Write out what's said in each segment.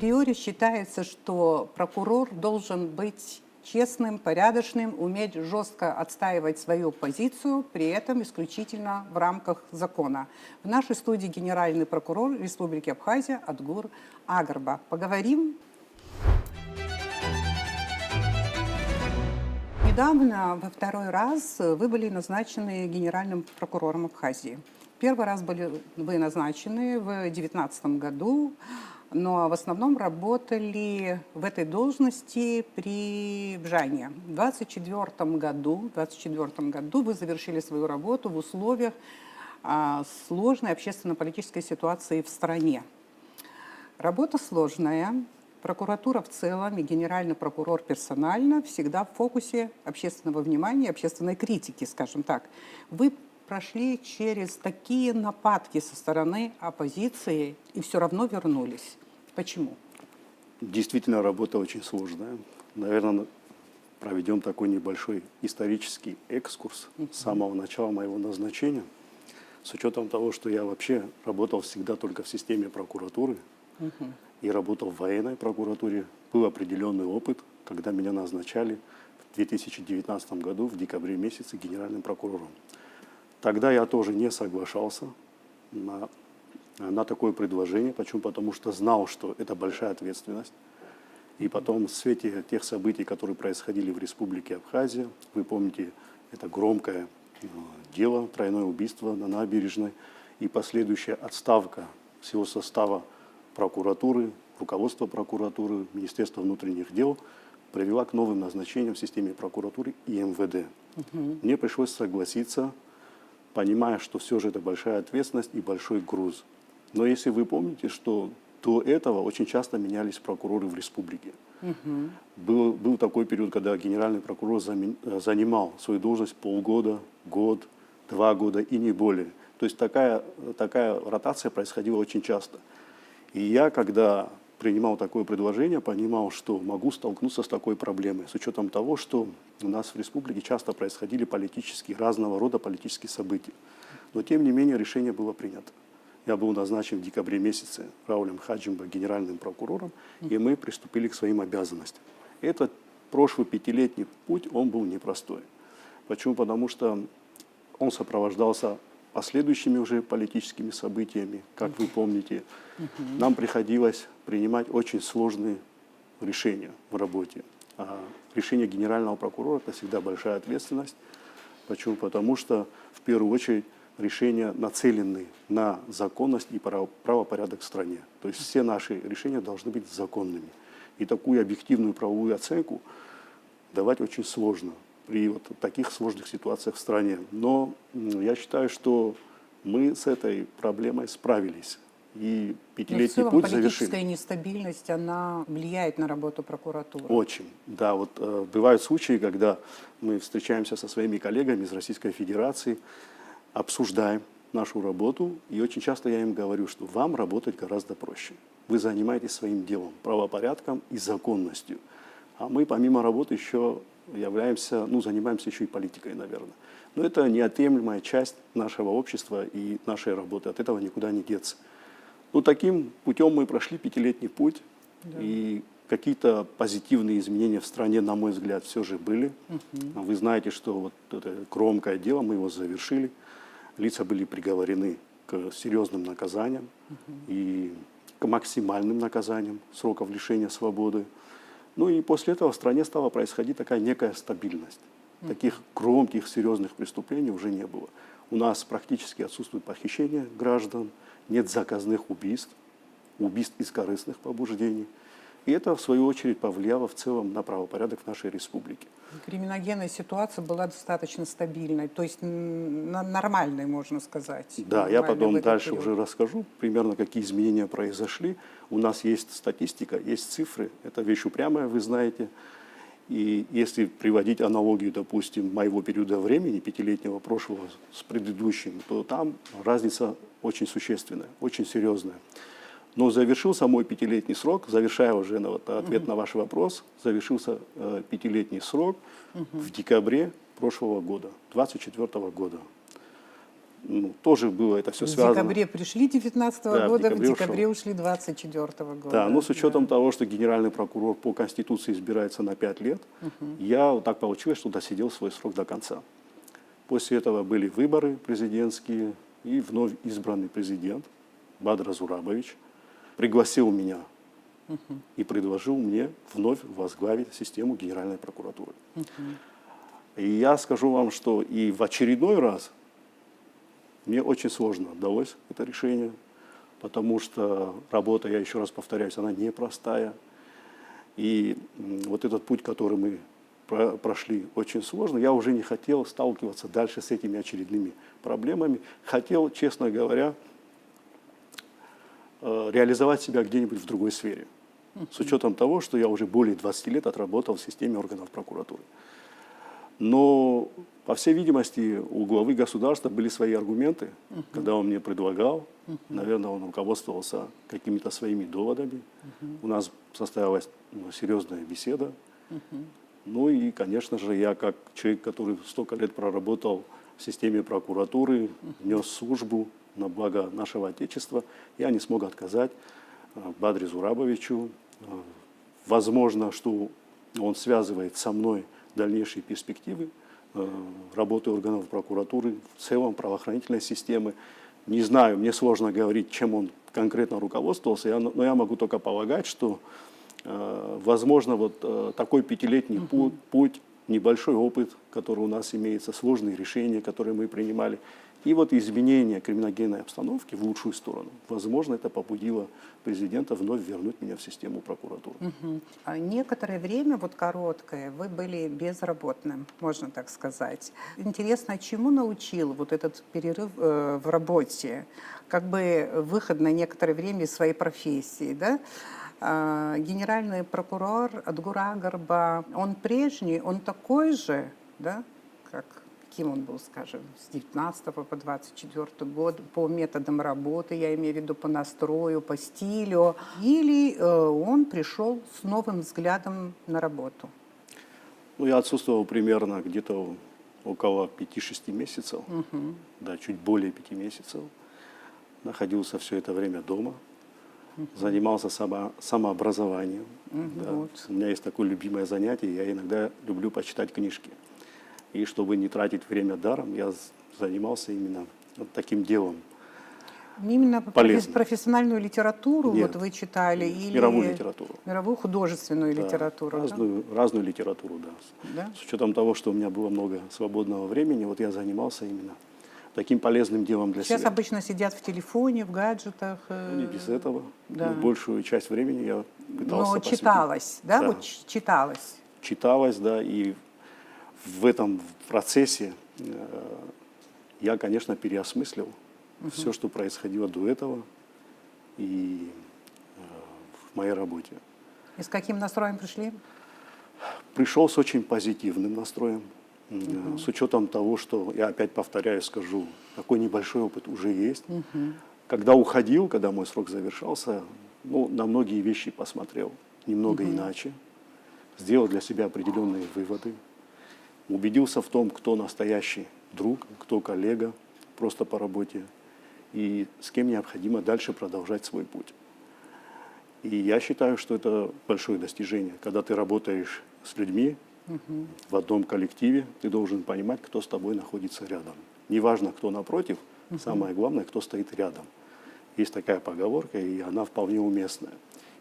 априори считается, что прокурор должен быть честным, порядочным, уметь жестко отстаивать свою позицию, при этом исключительно в рамках закона. В нашей студии генеральный прокурор Республики Абхазия Адгур Агарба. Поговорим. Недавно, во второй раз, вы были назначены генеральным прокурором Абхазии. Первый раз были вы назначены в 2019 году, но в основном работали в этой должности при Бжане. В 2024 году вы завершили свою работу в условиях сложной общественно-политической ситуации в стране. Работа сложная. Прокуратура в целом и генеральный прокурор персонально всегда в фокусе общественного внимания, общественной критики, скажем так. Вы прошли через такие нападки со стороны оппозиции и все равно вернулись. Почему? Действительно, работа очень сложная. Наверное, проведем такой небольшой исторический экскурс с самого начала моего назначения. С учетом того, что я вообще работал всегда только в системе прокуратуры и работал в военной прокуратуре, был определенный опыт, когда меня назначали в 2019 году, в декабре месяце, генеральным прокурором. Тогда я тоже не соглашался на такое предложение. Почему? Потому что знал, что это большая ответственность. И потом в свете тех событий, которые происходили в Республике Абхазия, вы помните, это громкое дело, тройное убийство на набережной и последующая отставка всего состава прокуратуры, руководства прокуратуры, Министерства внутренних дел привела к новым назначениям в системе прокуратуры и МВД. Мне пришлось согласиться, понимая, что все же это большая ответственность и большой груз. Но если вы помните, что до этого очень часто менялись прокуроры в республике. Был такой период, когда генеральный прокурор занимал свою должность полгода, год, 2 года и не более. То есть такая ротация происходила очень часто. И я, когда принимал такое предложение, понимал, что могу столкнуться с такой проблемой, с учетом того, что у нас в республике часто происходили разного рода политические события. Но тем не менее решение было принято. Я был назначен в декабре месяце Раулем Хаджимбо генеральным прокурором, и мы приступили к своим обязанностям. Этот прошлый 5-летний путь, он был непростой. Почему? Потому что он сопровождался последующими уже политическими событиями, как вы помните. Нам приходилось принимать очень сложные решения в работе. А решение генерального прокурора – это всегда большая ответственность. Почему? Потому что, в первую очередь, решения нацелены на законность и правопорядок в стране. То есть все наши решения должны быть законными. И такую объективную правовую оценку давать очень сложно при вот таких сложных ситуациях в стране. Но я считаю, что мы с этой проблемой справились. И 5-летний путь завершили. Политическая нестабильность, она влияет на работу прокуратуры? Очень. Да, вот бывают случаи, когда мы встречаемся со своими коллегами из Российской Федерации, обсуждаем нашу работу, и очень часто я им говорю, что вам работать гораздо проще. Вы занимаетесь своим делом, правопорядком и законностью. А мы помимо работы еще занимаемся еще и политикой, наверное. Но это неотъемлемая часть нашего общества и нашей работы. От этого никуда не деться. Ну, таким путем мы прошли 5-летний путь, и какие-то позитивные изменения в стране, на мой взгляд, все же были. Вы знаете, что вот это громкое дело, мы его завершили. Лица были приговорены к серьезным наказаниям и к максимальным наказаниям сроков лишения свободы. Ну и после этого в стране стала происходить такая некая стабильность. Таких громких, серьезных преступлений уже не было. У нас практически отсутствует похищение граждан, нет заказных убийств из корыстных побуждений. И это, в свою очередь, повлияло в целом на правопорядок в нашей республике. Криминогенная ситуация была достаточно стабильной, то есть нормальной, можно сказать. Да, я потом дальше уже расскажу примерно, какие изменения произошли. У нас есть статистика, есть цифры, это вещь упрямая, вы знаете. И если приводить аналогию, допустим, моего периода времени, 5-летнего прошлого с предыдущим, то там разница очень существенная, очень серьезная. Но завершился мой 5-летний срок, завершая уже ответ на ваш вопрос, завершился 5-летний срок в декабре прошлого года, 2024 года. ну, тоже было это все В связано. декабре пришли 19 Да, в года, в декабре декабре ушли 24 года. Да, но с учетом того, что генеральный прокурор по Конституции избирается на 5 лет, я вот так получилось, что досидел свой срок до конца. После этого были выборы президентские, и вновь избранный президент Бадыр Зурабович пригласил меня и предложил мне вновь возглавить систему Генеральной прокуратуры. И я скажу вам, что и в очередной раз мне очень сложно далось это решение, потому что работа, я еще раз повторяюсь, она непростая. И вот этот путь, который мы прошли, очень сложно. Я уже не хотел сталкиваться дальше с этими очередными проблемами. Хотел, честно говоря, реализовать себя где-нибудь в другой сфере. С учетом того, что я уже более 20 лет отработал в системе органов прокуратуры. Но, по всей видимости, у главы государства были свои аргументы, когда он мне предлагал. Наверное, он руководствовался какими-то своими доводами. У нас состоялась серьезная беседа. Ну и, конечно же, я как человек, который столько лет проработал в системе прокуратуры, нес службу на благо нашего Отечества, я не смог отказать Бадре Зурабовичу. Возможно, что он связывает со мной дальнейшие перспективы работы органов прокуратуры, в целом правоохранительной системы. Не знаю, мне сложно говорить, чем он конкретно руководствовался, но я могу только полагать, что, возможно, вот такой пятилетний путь, небольшой опыт, который у нас имеется, сложные решения, которые мы принимали, и вот изменение криминогенной обстановки в лучшую сторону. Возможно, это побудило президента вновь вернуть меня в систему прокуратуры. Некоторое время, вот короткое, вы были безработным, можно так сказать. Интересно, чему научил вот этот перерыв в работе, как бы выход на некоторое время из своей профессии, да? Генеральный прокурор Адгура Гарба, он прежний, он такой же, да, каким он был, скажем, с 19 по 24 год, по методам работы, я имею в виду по настрою, по стилю, или он пришел с новым взглядом на работу? Ну, я отсутствовал примерно где-то около 5-6 месяцев, да, чуть более 5 месяцев. Находился все это время дома, занимался самообразованием. Да. Вот. У меня есть такое любимое занятие, я иногда люблю почитать книжки. И чтобы не тратить время даром, я занимался именно вот таким делом. Именно Полезно. профессиональную литературу Нет. вот вы читали? Или Мировую литературу. Мировую художественную Да, литературу? разную литературу, да. Да? С учетом того, что у меня было много свободного времени, вот я занимался именно таким полезным делом для Сейчас себя. обычно сидят в телефоне, в гаджетах. Ну, не без этого. Да. Но большую часть времени я пытался Но посвятить. читалось, да? Да. Вот читалось. Читалось, да, и в этом процессе я, конечно, переосмыслил все, что происходило до этого и в моей работе. И с каким настроем пришли? Пришел с очень позитивным настроем, с учетом того, что, я опять повторяю, скажу, такой небольшой опыт уже есть. Когда уходил, когда мой срок завершался, ну, на многие вещи посмотрел немного иначе, сделал для себя определенные выводы, убедился в том, кто настоящий друг, кто коллега, просто по работе, и с кем необходимо дальше продолжать свой путь. И я считаю, что это большое достижение. Когда ты работаешь с людьми в одном коллективе, ты должен понимать, кто с тобой находится рядом. Неважно, кто напротив, самое главное, кто стоит рядом. Есть такая поговорка, и она вполне уместная.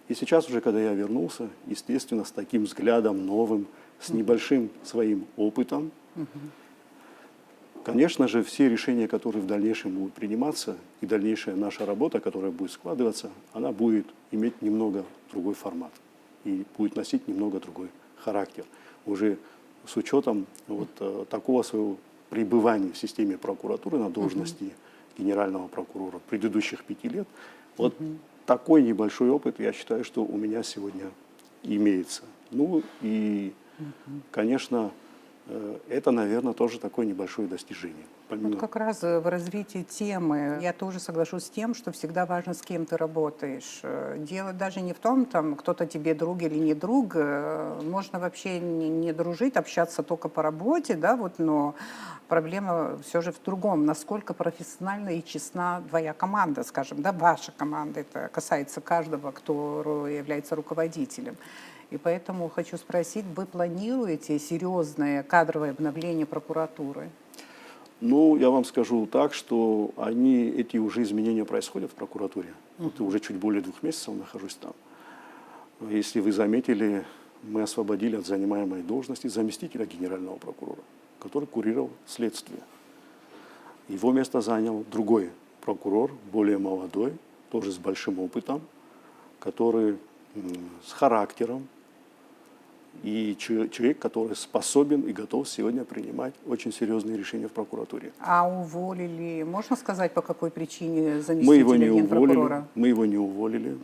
И сейчас уже, когда я вернулся, естественно, с таким взглядом новым, с небольшим своим опытом, конечно же, все решения, которые в дальнейшем будут приниматься, и дальнейшая наша работа, которая будет складываться, она будет иметь немного другой формат и будет носить немного другой характер. Уже с учетом вот такого своего пребывания в системе прокуратуры на должности генерального прокурора предыдущих 5 лет, вот такой небольшой опыт, я считаю, что у меня сегодня имеется. Ну и, конечно, Это, наверное, тоже такое небольшое достижение. Помимо... Вот как раз в развитии темы я тоже соглашусь с тем, что всегда важно, с кем ты работаешь. Дело даже не в том, там, кто-то тебе друг или не друг. Можно вообще не дружить, общаться только по работе, да, вот, но проблема все же в другом. Насколько профессиональна и честна твоя команда, скажем, да, ваша команда. Это касается каждого, кто является руководителем. И поэтому хочу спросить, вы планируете серьезное кадровое обновление прокуратуры? Ну, я вам скажу так, что эти уже изменения происходят в прокуратуре. Это уже чуть более 2 месяцев нахожусь там. Если вы заметили, мы освободили от занимаемой должности заместителя генерального прокурора, который курировал следствие. Его место занял другой прокурор, более молодой, тоже с большим опытом, который с характером, и человек, который способен и готов сегодня принимать очень серьезные решения в прокуратуре. А уволили, можно сказать, по какой причине Мы его заместителя не генпрокурора? уволили, мы его не уволили.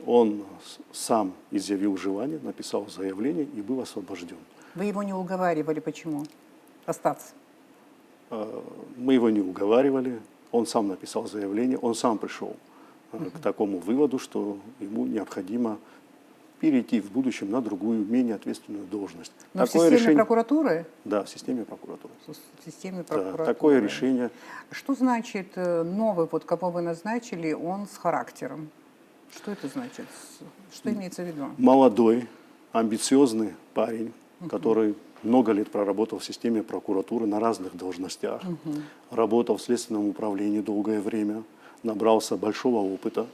Он сам изъявил желание, написал заявление и был освобожден. Вы его не уговаривали, почему остаться? Мы его не уговаривали, он сам написал заявление, он сам пришел к такому выводу, что ему необходимо перейти в будущем на другую, менее ответственную должность. Но в системе прокуратуры? Да, в системе прокуратуры. В системе Да, прокуратуры. такое решение. Что значит новый, вот кого вы назначили, он с характером? Что это значит? Что имеется в виду? Молодой, амбициозный парень, который много лет проработал в системе прокуратуры на разных должностях, работал в следственном управлении долгое время, набрался большого опыта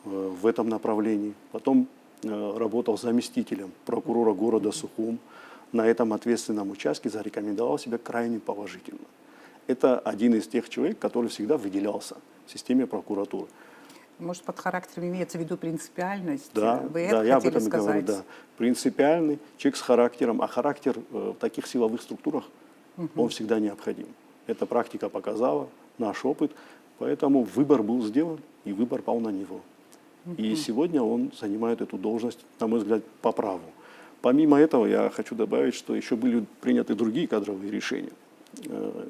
в этом направлении. Потом работал заместителем прокурора города Сухум. На этом ответственном участке зарекомендовал себя крайне положительно. Это один из тех человек, который всегда выделялся в системе прокуратуры. Может, под характером имеется в виду принципиальность? Да, Вы да, это я об хотели этом и говорю, сказать? да. Принципиальный, человек с характером, а характер в таких силовых структурах, он всегда необходим. Эта практика показала, наш опыт, поэтому выбор был сделан, и выбор пал на него. И сегодня он занимает эту должность, на мой взгляд, по праву. Помимо этого, я хочу добавить, что еще были приняты другие кадровые решения.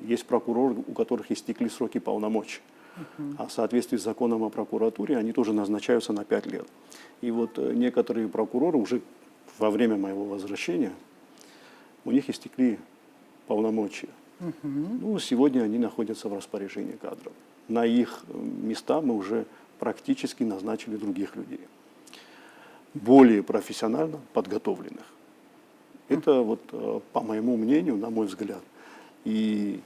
Есть прокуроры, у которых истекли сроки полномочий. А в соответствии с законом о прокуратуре они тоже назначаются на 5 лет. И вот некоторые прокуроры уже во время моего возвращения, у них истекли полномочия. Ну, сегодня они находятся в распоряжении кадров. На их места мы уже практически назначили других людей, более профессионально подготовленных. Это вот, по моему мнению, на мой взгляд, и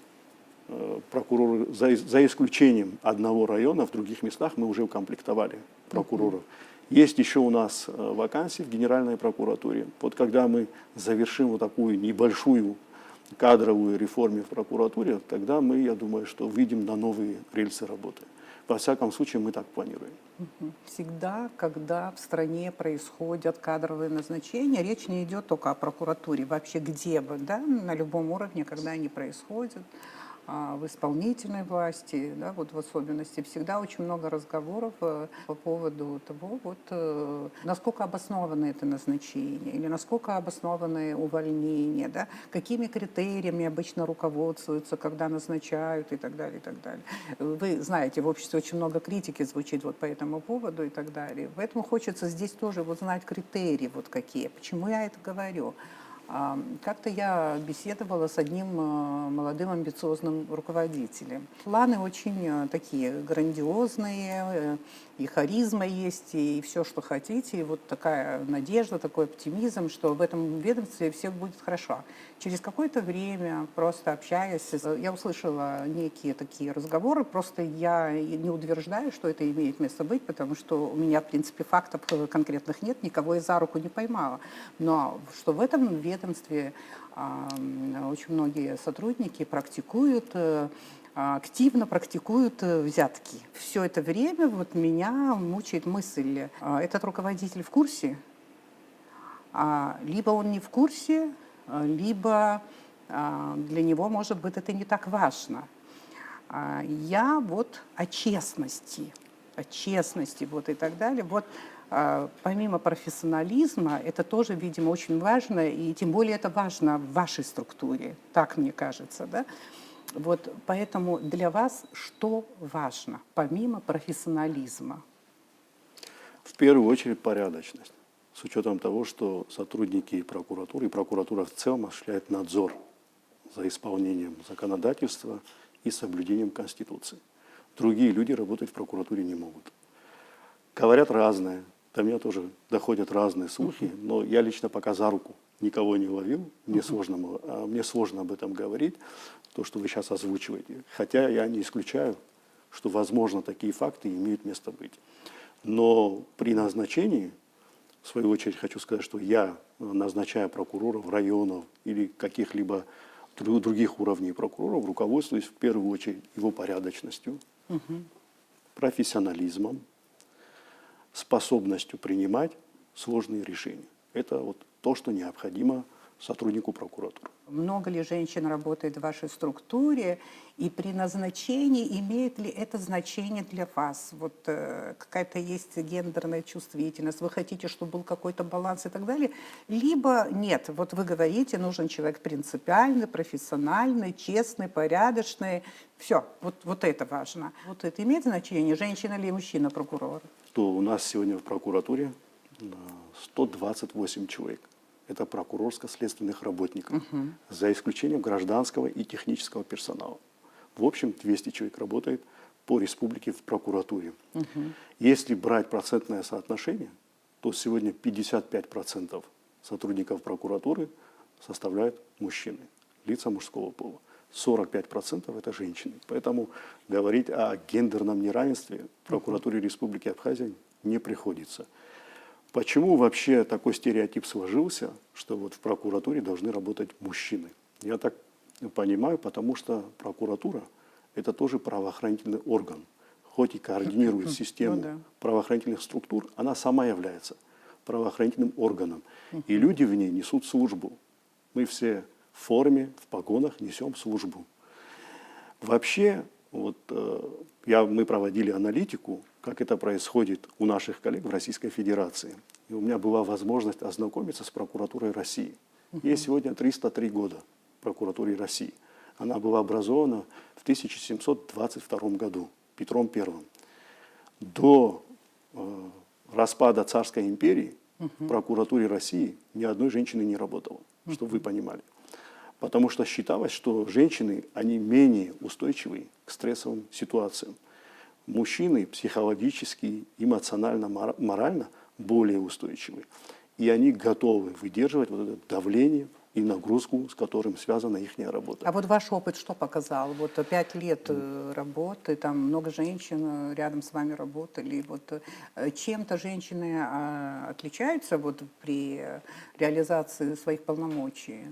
прокуроры, за исключением одного района, в других местах мы уже укомплектовали прокуроров. Есть еще у нас вакансии в Генеральной прокуратуре. Вот когда мы завершим вот такую небольшую кадровую реформу в прокуратуре, тогда мы, я думаю, что выйдем на новые рельсы работы. Во всяком случае, мы так планируем. Всегда, когда в стране происходят кадровые назначения, речь не идет только о прокуратуре, вообще где бы, да, на любом уровне, когда они происходят, в исполнительной власти, да, вот в особенности, всегда очень много разговоров по поводу того, вот, насколько обоснованы это назначение или насколько обоснованы увольнения, да, какими критериями обычно руководствуются, когда назначают и так далее, и так далее. Вы знаете, в обществе очень много критики звучит вот по этому поводу и так далее. Поэтому хочется здесь тоже вот знать критерии вот какие. Почему я это говорю? Как-то я беседовала с одним молодым амбициозным руководителем. Планы очень такие грандиозные, и харизма есть, и все, что хотите, и вот такая надежда, такой оптимизм, что в этом ведомстве все будет хорошо. Через какое-то время, просто общаясь, я услышала некие такие разговоры, просто я не утверждаю, что это имеет место быть, потому что у меня, в принципе, фактов конкретных нет, никого я за руку не поймала. Но что в этом ведомстве очень многие сотрудники практикуют, активно практикуют взятки. Все это время вот меня мучает мысль, этот руководитель в курсе, либо он не в курсе, либо для него, может быть, это не так важно. Я вот о честности вот и так далее. Вот помимо профессионализма, это тоже, видимо, очень важно, и тем более это важно в вашей структуре, так мне кажется, да? Вот поэтому для вас что важно, помимо профессионализма? В первую очередь порядочность. С учетом того, что сотрудники прокуратуры и прокуратура в целом осуществляет надзор за исполнением законодательства и соблюдением Конституции. Другие люди работать в прокуратуре не могут. Говорят разное. До меня тоже доходят разные слухи, но я лично пока за руку никого не ловил. Мне сложно об этом говорить, то, что вы сейчас озвучиваете. Хотя я не исключаю, что, возможно, такие факты имеют место быть. Но при назначении, в свою очередь, хочу сказать, что я назначаю прокуроров районов или каких-либо других уровней прокуроров, руководствуюсь в первую очередь его порядочностью, профессионализмом, способностью принимать сложные решения. Это вот то, что необходимо сотруднику прокуратуры. Много ли женщин работает в вашей структуре, и при назначении имеет ли это значение для вас? Вот какая-то есть гендерная чувствительность, вы хотите, чтобы был какой-то баланс и так далее, либо нет, вот вы говорите, нужен человек принципиальный, профессиональный, честный, порядочный, все, вот это важно. Вот это имеет значение, женщина или мужчина прокурор? То у нас сегодня в прокуратуре 128 человек. Это прокурорско-следственных работников, за исключением гражданского и технического персонала. В общем, 200 человек работает по республике в прокуратуре. Если брать процентное соотношение, то сегодня 55% сотрудников прокуратуры составляют мужчины, лица мужского пола. 45% это женщины. Поэтому говорить о гендерном неравенстве в прокуратуре Республики Абхазия не приходится. Почему вообще такой стереотип сложился, что вот в прокуратуре должны работать мужчины? Я так понимаю, потому что прокуратура – это тоже правоохранительный орган. Хоть и координирует систему правоохранительных структур, она сама является правоохранительным органом. И люди в ней несут службу. Мы все в форме, в погонах несем службу. Вообще, вот, мы проводили аналитику, как это происходит у наших коллег в Российской Федерации. И у меня была возможность ознакомиться с прокуратурой России. Ей сегодня 303 года прокуратуре России. Она была образована в 1722 году Петром I. До распада Царской империи в прокуратуре России ни одной женщины не работало, чтобы вы понимали. Потому что считалось, что женщины, они менее устойчивы к стрессовым ситуациям. Мужчины психологически, эмоционально, морально более устойчивы. И они готовы выдерживать вот это давление и нагрузку, с которым связана их работа. А вот ваш опыт что показал? Вот 5 лет работы, там много женщин рядом с вами работали. Вот чем-то женщины отличаются вот при реализации своих полномочий?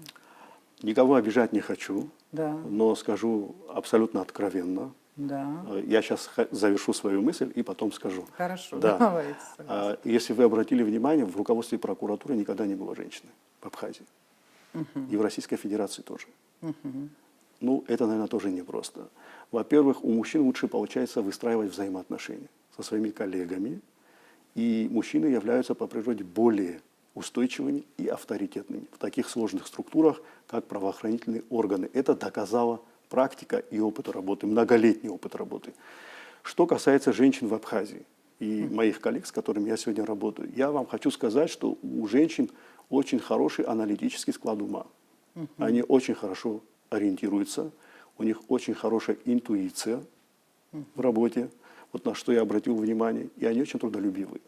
Никого обижать не хочу, Да. но скажу абсолютно откровенно. Да. Я сейчас завершу свою мысль и потом скажу. Хорошо, да. давайте. Если вы обратили внимание, в руководстве прокуратуры никогда не было женщины в Абхазии. И в Российской Федерации тоже. Ну, это, наверное, тоже непросто. Во-первых, у мужчин лучше получается выстраивать взаимоотношения со своими коллегами. И мужчины являются по природе более устойчивыми и авторитетными в таких сложных структурах, как правоохранительные органы. Это доказала практика и опыт работы, многолетний опыт работы. Что касается женщин в Абхазии и моих коллег, с которыми я сегодня работаю, я вам хочу сказать, что у женщин очень хороший аналитический склад ума. Они очень хорошо ориентируются, у них очень хорошая интуиция в работе, вот на что я обратил внимание, и они очень трудолюбивые.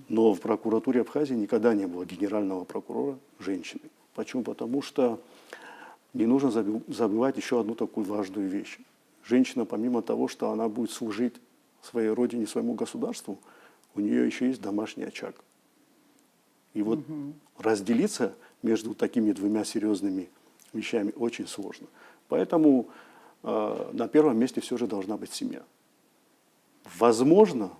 Но в прокуратуре Абхазии никогда не было генерального прокурора женщины. Почему? Потому что не нужно забывать еще одну такую важную вещь. Женщина, помимо того, что она будет служить своей родине, своему государству, у нее еще есть домашний очаг. И вот разделиться между такими двумя серьезными вещами очень сложно. Поэтому на первом месте все же должна быть семья. Возможно,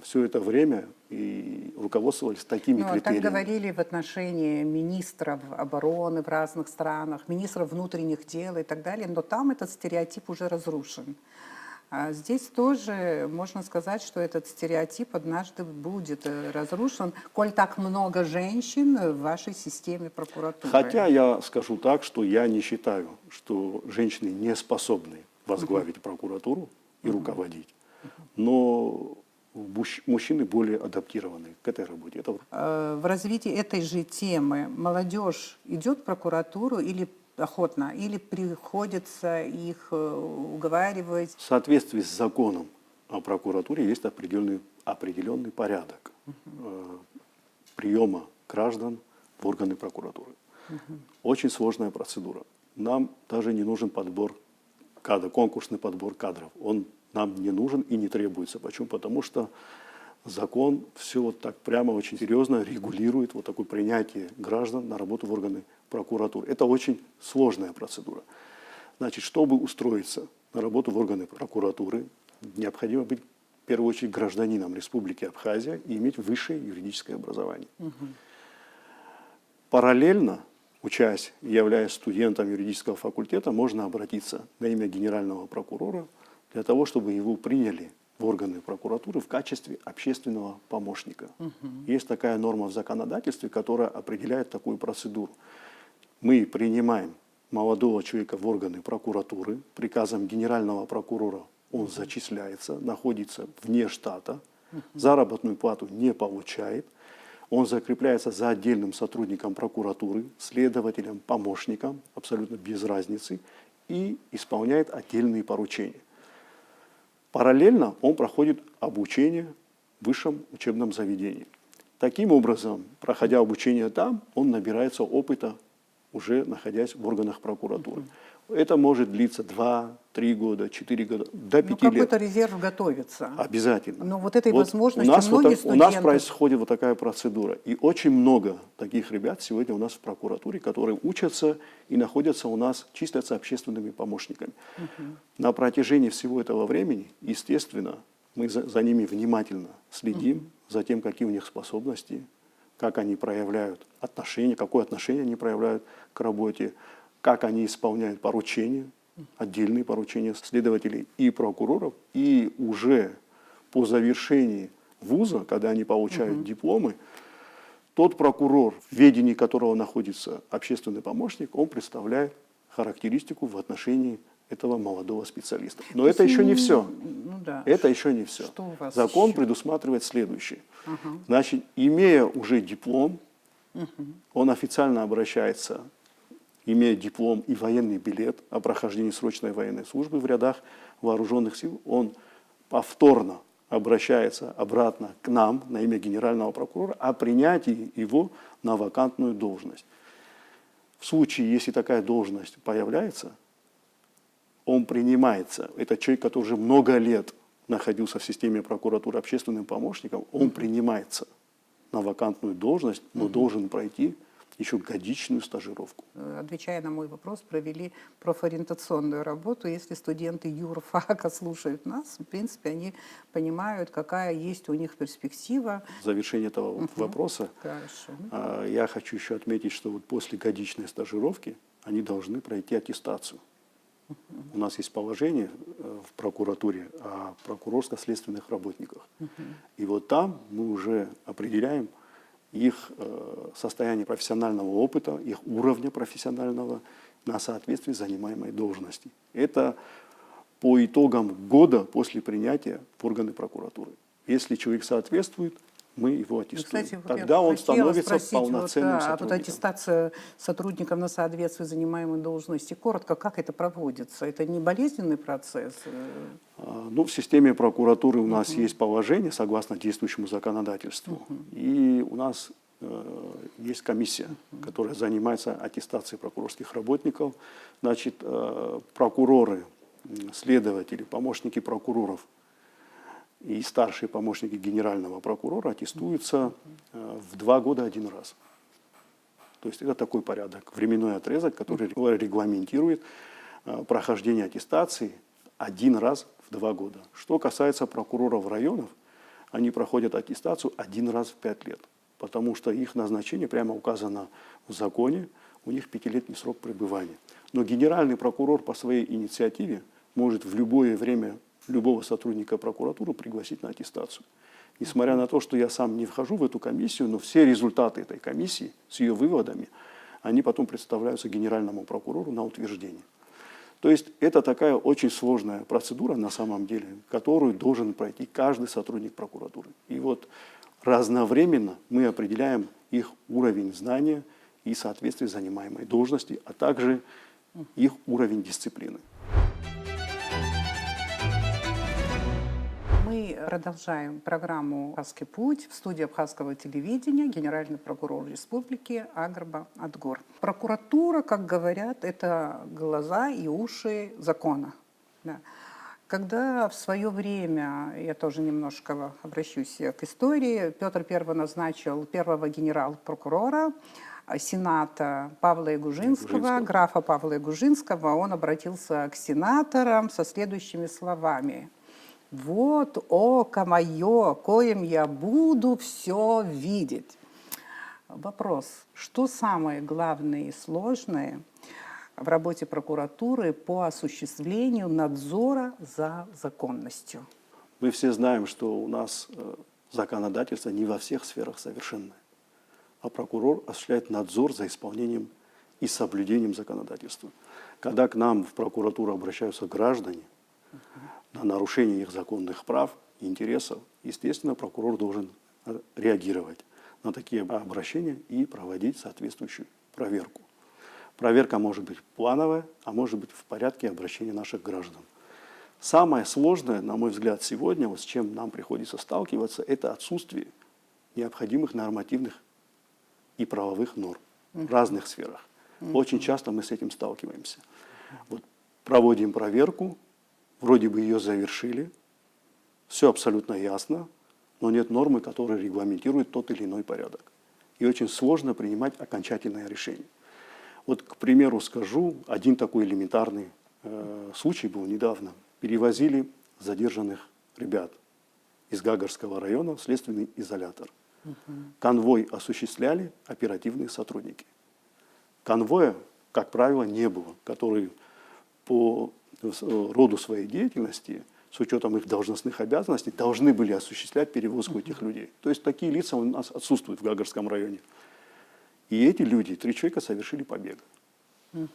все это время и руководствовались такими критериями. Так говорили в отношении министров обороны в разных странах, министров внутренних дел и так далее, но там этот стереотип уже разрушен. А здесь тоже можно сказать, что этот стереотип однажды будет разрушен, коль так много женщин в вашей системе прокуратуры. Хотя я скажу так, что я не считаю, что женщины не способны возглавить прокуратуру и руководить. Но мужчины более адаптированы к этой работе. Это В развитии этой же темы молодежь идет в прокуратуру или охотно, или приходится их уговаривать? в соответствии с законом о прокуратуре есть определенный порядок приема граждан в органы прокуратуры. Очень сложная процедура. Нам даже не нужен подбор кадров, конкурсный подбор кадров. Он нам не нужен и не требуется. Почему? Потому что закон все вот так прямо очень серьезно регулирует вот такое принятие граждан на работу в органы прокуратуры. Это очень сложная процедура. Значит, чтобы устроиться на работу в органы прокуратуры, необходимо быть в первую очередь гражданином Республики Абхазия и иметь высшее юридическое образование. Параллельно, учась и являясь студентом юридического факультета, можно обратиться на имя генерального прокурора для того, чтобы его приняли в органы прокуратуры в качестве общественного помощника. Есть такая норма в законодательстве, которая определяет такую процедуру. Мы принимаем молодого человека в органы прокуратуры, приказом генерального прокурора он зачисляется, находится вне штата, заработную плату не получает, он закрепляется за отдельным сотрудником прокуратуры, следователем, помощником, абсолютно без разницы, и исполняет отдельные поручения. Параллельно он проходит обучение в высшем учебном заведении. Таким образом, проходя обучение там, он набирается опыта, уже находясь в органах прокуратуры. Это может длиться 2, 3 года, 4 года, до 5 лет. Какой-то резерв готовится. Обязательно. Но вот этой Вот возможности у нас многие у нас студенты... происходит вот такая процедура. И очень много таких ребят сегодня у нас в прокуратуре, которые учатся и находятся у нас, числятся общественными помощниками. На протяжении всего этого времени, естественно, мы за ними внимательно следим, за тем, какие у них способности, как они проявляют отношения, какое отношение они проявляют к работе, как они исполняют поручения, отдельные поручения следователей и прокуроров. И уже по завершении вуза, когда они получают дипломы, тот прокурор, в ведении которого находится общественный помощник, он представляет характеристику в отношении этого молодого специалиста. Но это еще не все. Ну, да. Это еще не все. Что у вас Закон еще? предусматривает следующее. Значит, имея уже диплом, он официально обращается, имея диплом и военный билет о прохождении срочной военной службы в рядах вооруженных сил, он повторно обращается обратно к нам на имя генерального прокурора о принятии его на вакантную должность. В случае, если такая должность появляется, он принимается. Это человек, который уже много лет находился в системе прокуратуры общественным помощником, он принимается на вакантную должность, но должен пройти еще годичную стажировку. Отвечая на мой вопрос, провели профориентационную работу. Если студенты юрфака слушают нас, в принципе, они понимают, какая есть у них перспектива. В завершение этого вопроса Хорошо. я хочу еще отметить, что вот после годичной стажировки они должны пройти аттестацию. У нас есть положение в прокуратуре о прокурорско-следственных работниках. И вот там мы уже определяем их состояние профессионального опыта, их уровня профессионального на соответствии занимаемой должности. Это по итогам года после принятия в органы прокуратуры. Если человек соответствует, мы его аттестуем. Кстати, вот Тогда я он хотела становится спросить, полноценным вот сотрудником. аттестация сотрудников на соответствие занимаемой должности. Коротко, как это проводится? Это не болезненный процесс? Ну, в системе прокуратуры у нас есть положение, согласно действующему законодательству. И у нас есть комиссия, которая занимается аттестацией прокурорских работников. Значит, прокуроры, следователи, помощники прокуроров и старшие помощники генерального прокурора аттестуются в 2 года 1 раз. То есть это такой порядок, временной отрезок, который регламентирует прохождение аттестации 1 раз в 2 года. Что касается прокуроров районов, они проходят аттестацию 1 раз в 5 лет, потому что их назначение прямо указано в законе, у них 5-летний срок пребывания. Но генеральный прокурор по своей инициативе может в любое время любого сотрудника прокуратуры пригласить на аттестацию. Несмотря на то, что я сам не вхожу в эту комиссию, но все результаты этой комиссии с ее выводами, они потом представляются генеральному прокурору на утверждение. То есть это такая очень сложная процедура на самом деле, которую должен пройти каждый сотрудник прокуратуры. И вот разновременно мы определяем их уровень знания и соответствие занимаемой должности, а также их уровень дисциплины. Мы продолжаем программу «Абхазский путь» в студии Абхазского телевидения, генеральный прокурор республики Агрба Атгор. Прокуратура, как говорят, это глаза и уши закона. Да. Когда в свое время, я тоже немножко обращусь к истории, Петр I назначил первого генерал-прокурора Сената Павла Ягужинского, графа Павла Ягужинского, он обратился к сенаторам со следующими словами: «Вот око мое, коим я буду все видеть». Вопрос: что самое главное и сложное в работе прокуратуры по осуществлению надзора за законностью? Мы все знаем, что у нас законодательство не во всех сферах совершенное, а прокурор осуществляет надзор за исполнением и соблюдением законодательства. Когда к нам в прокуратуру обращаются граждане на нарушение их законных прав и интересов, естественно, прокурор должен реагировать на такие обращения и проводить соответствующую проверку. Проверка может быть плановая, а может быть в порядке обращения наших граждан. Самое сложное, на мой взгляд, сегодня, вот с чем нам приходится сталкиваться, это отсутствие необходимых нормативных и правовых норм в разных сферах. Очень часто мы с этим сталкиваемся. Вот проводим проверку, вроде бы ее завершили, все абсолютно ясно, но нет нормы, которая регламентирует тот или иной порядок. И очень сложно принимать окончательное решение. Вот, к примеру, скажу, один такой элементарный случай был недавно. Перевозили задержанных ребят из Гагарского района в следственный изолятор. Конвой осуществляли оперативные сотрудники. Конвоя, как правило, не было, который по роду своей деятельности, с учетом их должностных обязанностей, должны были осуществлять перевозку этих людей. То есть такие лица у нас отсутствуют в Гагарском районе. И эти люди, 3 человека, совершили побег.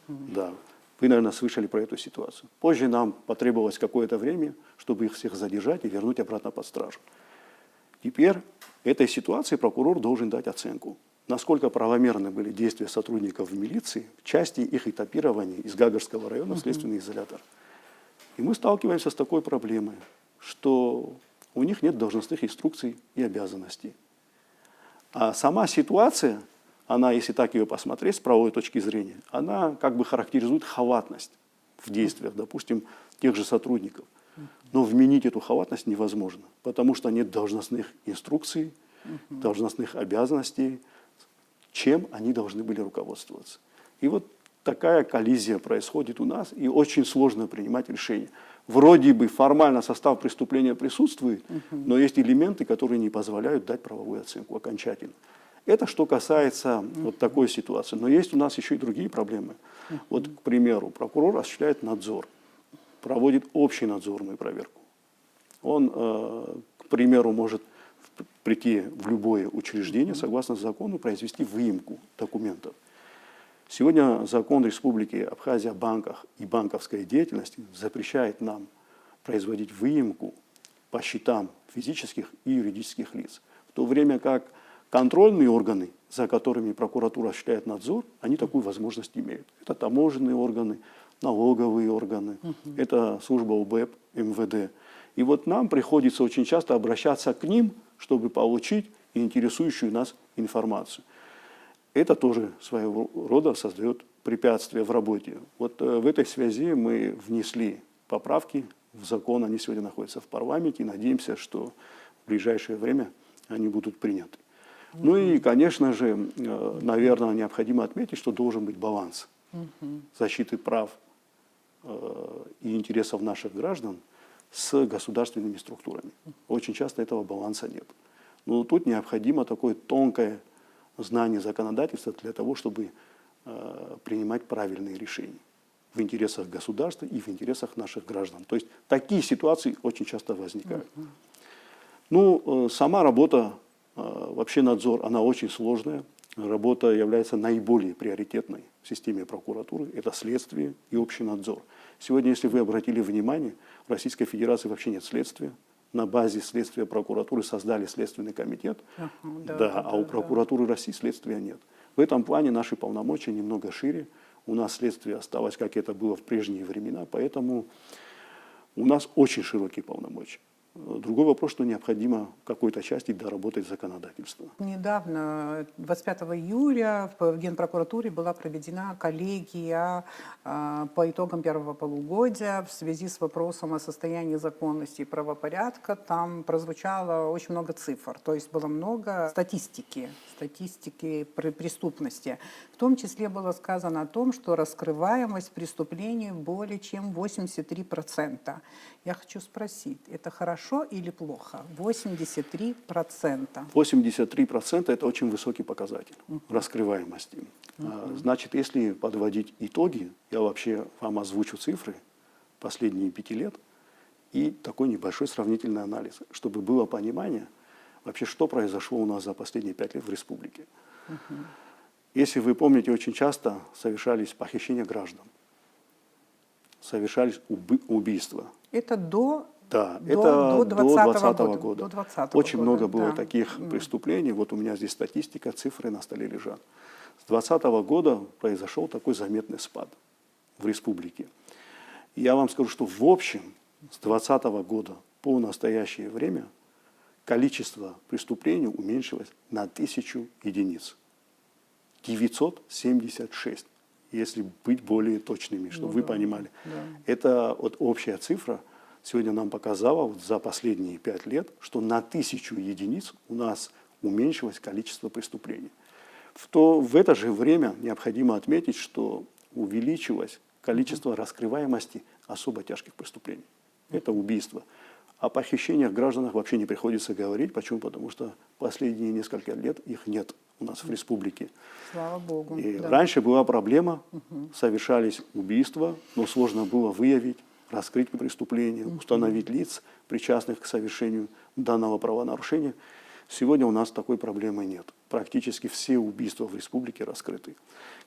Да. Вы, наверное, слышали про эту ситуацию. Позже нам потребовалось какое-то время, чтобы их всех задержать и вернуть обратно под стражу. Теперь этой ситуации прокурор должен дать оценку. Насколько правомерны были действия сотрудников в милиции в части их этапирования из Гагарского района в следственный изолятор. И мы сталкиваемся с такой проблемой, что у них нет должностных инструкций и обязанностей. А сама ситуация, она, если так ее посмотреть с правовой точки зрения, она как бы характеризует халатность в действиях, допустим, тех же сотрудников. Но вменить эту халатность невозможно, потому что нет должностных инструкций, должностных обязанностей, чем они должны были руководствоваться. И вот такая коллизия происходит у нас, и очень сложно принимать решения. Вроде бы формально состав преступления присутствует, но есть элементы, которые не позволяют дать правовую оценку окончательно. Это что касается вот такой ситуации. Но есть у нас еще и другие проблемы. Вот, к примеру, прокурор осуществляет надзор, проводит общенадзорную проверку. Он, к примеру, может прийти в любое учреждение, согласно закону, произвести выемку документов. Сегодня закон Республики Абхазия о банках и банковской деятельности запрещает нам производить выемку по счетам физических и юридических лиц. В то время как контрольные органы, за которыми прокуратура осуществляет надзор, они такую возможность имеют. Это таможенные органы, налоговые органы, это служба УБЭП, МВД. И вот нам приходится очень часто обращаться к ним, чтобы получить интересующую нас информацию. Это тоже своего рода создает препятствия в работе. Вот в этой связи мы внесли поправки в закон, они сегодня находятся в парламенте, и надеемся, что в ближайшее время они будут приняты. Ну и, конечно же, наверное, необходимо отметить, что должен быть баланс защиты прав и интересов наших граждан с государственными структурами. Очень часто этого баланса нет. Но тут необходимо такое тонкое знание законодательства для того, чтобы принимать правильные решения. в интересах государства и в интересах наших граждан. То есть такие ситуации очень часто возникают. Ну, сама работа, вообще надзор, она очень сложная. Работа является наиболее приоритетной в системе прокуратуры. Это следствие и общий надзор. Сегодня, если вы обратили внимание, в Российской Федерации вообще нет следствия. На базе следствия прокуратуры создали Следственный комитет, а у прокуратуры России следствия нет. В этом плане наши полномочия немного шире. У нас следствие осталось, как это было в прежние времена, поэтому у нас очень широкие полномочия. Другой вопрос, что необходимо в какой-то части доработать законодательство. Недавно, 25 июля, в Генпрокуратуре была проведена коллегия по итогам первого полугодия в связи с вопросом о состоянии законности и правопорядка. Там прозвучало очень много цифр, то есть было много статистики преступности. В том числе было сказано о том, что раскрываемость преступлений более чем 83%. Я хочу спросить, это хорошо или плохо? 83%. 83% – это очень высокий показатель раскрываемости. Значит, если подводить итоги, я вообще вам озвучу цифры последние 5 лет и такой небольшой сравнительный анализ, чтобы было понимание, вообще, что произошло у нас за последние 5 лет в республике. Если вы помните, очень часто совершались похищения граждан, совершались убийства. Это до Да, до это до 2020 года. года. До 2020 Очень года, много было да. таких преступлений. Вот у меня здесь статистика, цифры на столе лежат. С 2020 года произошел такой заметный спад в республике. И я вам скажу, что в общем с 2020 года по настоящее время количество преступлений уменьшилось на 1000 единиц. 976, если быть более точными, чтобы вы понимали. Это вот общая цифра. Сегодня нам показала вот за последние 5 лет, что на 1000 единиц у нас уменьшилось количество преступлений. В это же время необходимо отметить, что увеличилось количество раскрываемости особо тяжких преступлений. Это убийство. О похищениях граждан вообще не приходится говорить. Почему? Потому что последние несколько лет их нет у нас в республике. Слава Богу. И Да. раньше была проблема, совершались убийства, но сложно было выявить, раскрыть преступление, установить лиц, причастных к совершению данного правонарушения. Сегодня у нас такой проблемы нет. Практически все убийства в республике раскрыты.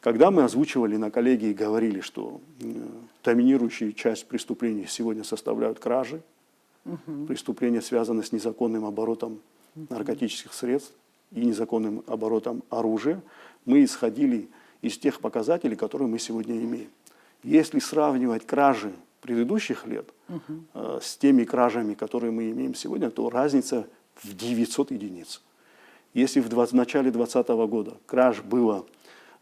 Когда мы озвучивали на коллегии и говорили, что доминирующая часть преступлений сегодня составляют кражи, преступления связаны с незаконным оборотом наркотических средств и незаконным оборотом оружия, мы исходили из тех показателей, которые мы сегодня имеем. Если сравнивать кражи предыдущих лет с теми кражами, которые мы имеем сегодня, то разница в 900 единиц. Если в начале 2020 года краж было,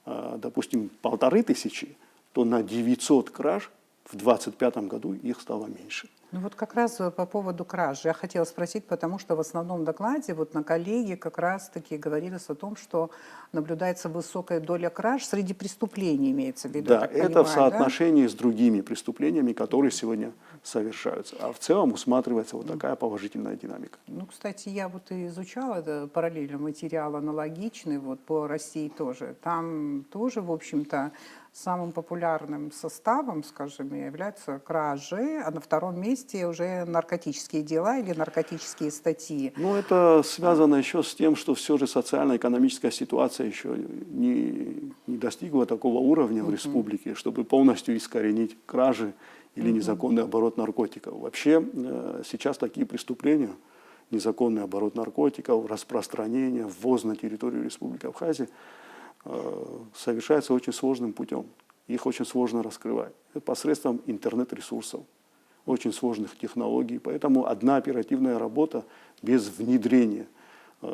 допустим, 1500, то на 900 краж в 2025 году их стало меньше. Ну вот как раз по поводу кражи я хотела спросить, потому что в основном докладе вот на коллегии как раз-таки говорилось о том, что наблюдается высокая доля краж среди преступлений, имеется в виду. Да, это в соотношении с другими преступлениями, которые сегодня совершаются. А в целом усматривается вот такая положительная динамика. Ну, кстати, я вот и изучала параллельно материал аналогичный вот по России тоже. Там тоже, в общем-то, самым популярным составом, скажем, являются кражи, а на втором месте уже наркотические дела или наркотические статьи. Ну, это связано еще с тем, что все же социально-экономическая ситуация еще не достигла такого уровня в республике, чтобы полностью искоренить кражи или незаконный оборот наркотиков. Вообще сейчас такие преступления, незаконный оборот наркотиков, распространение, ввоз на территорию Республики Абхазия, совершается очень сложным путем. Их очень сложно раскрывать. Это посредством интернет-ресурсов, очень сложных технологий. Поэтому одна оперативная работа без внедрения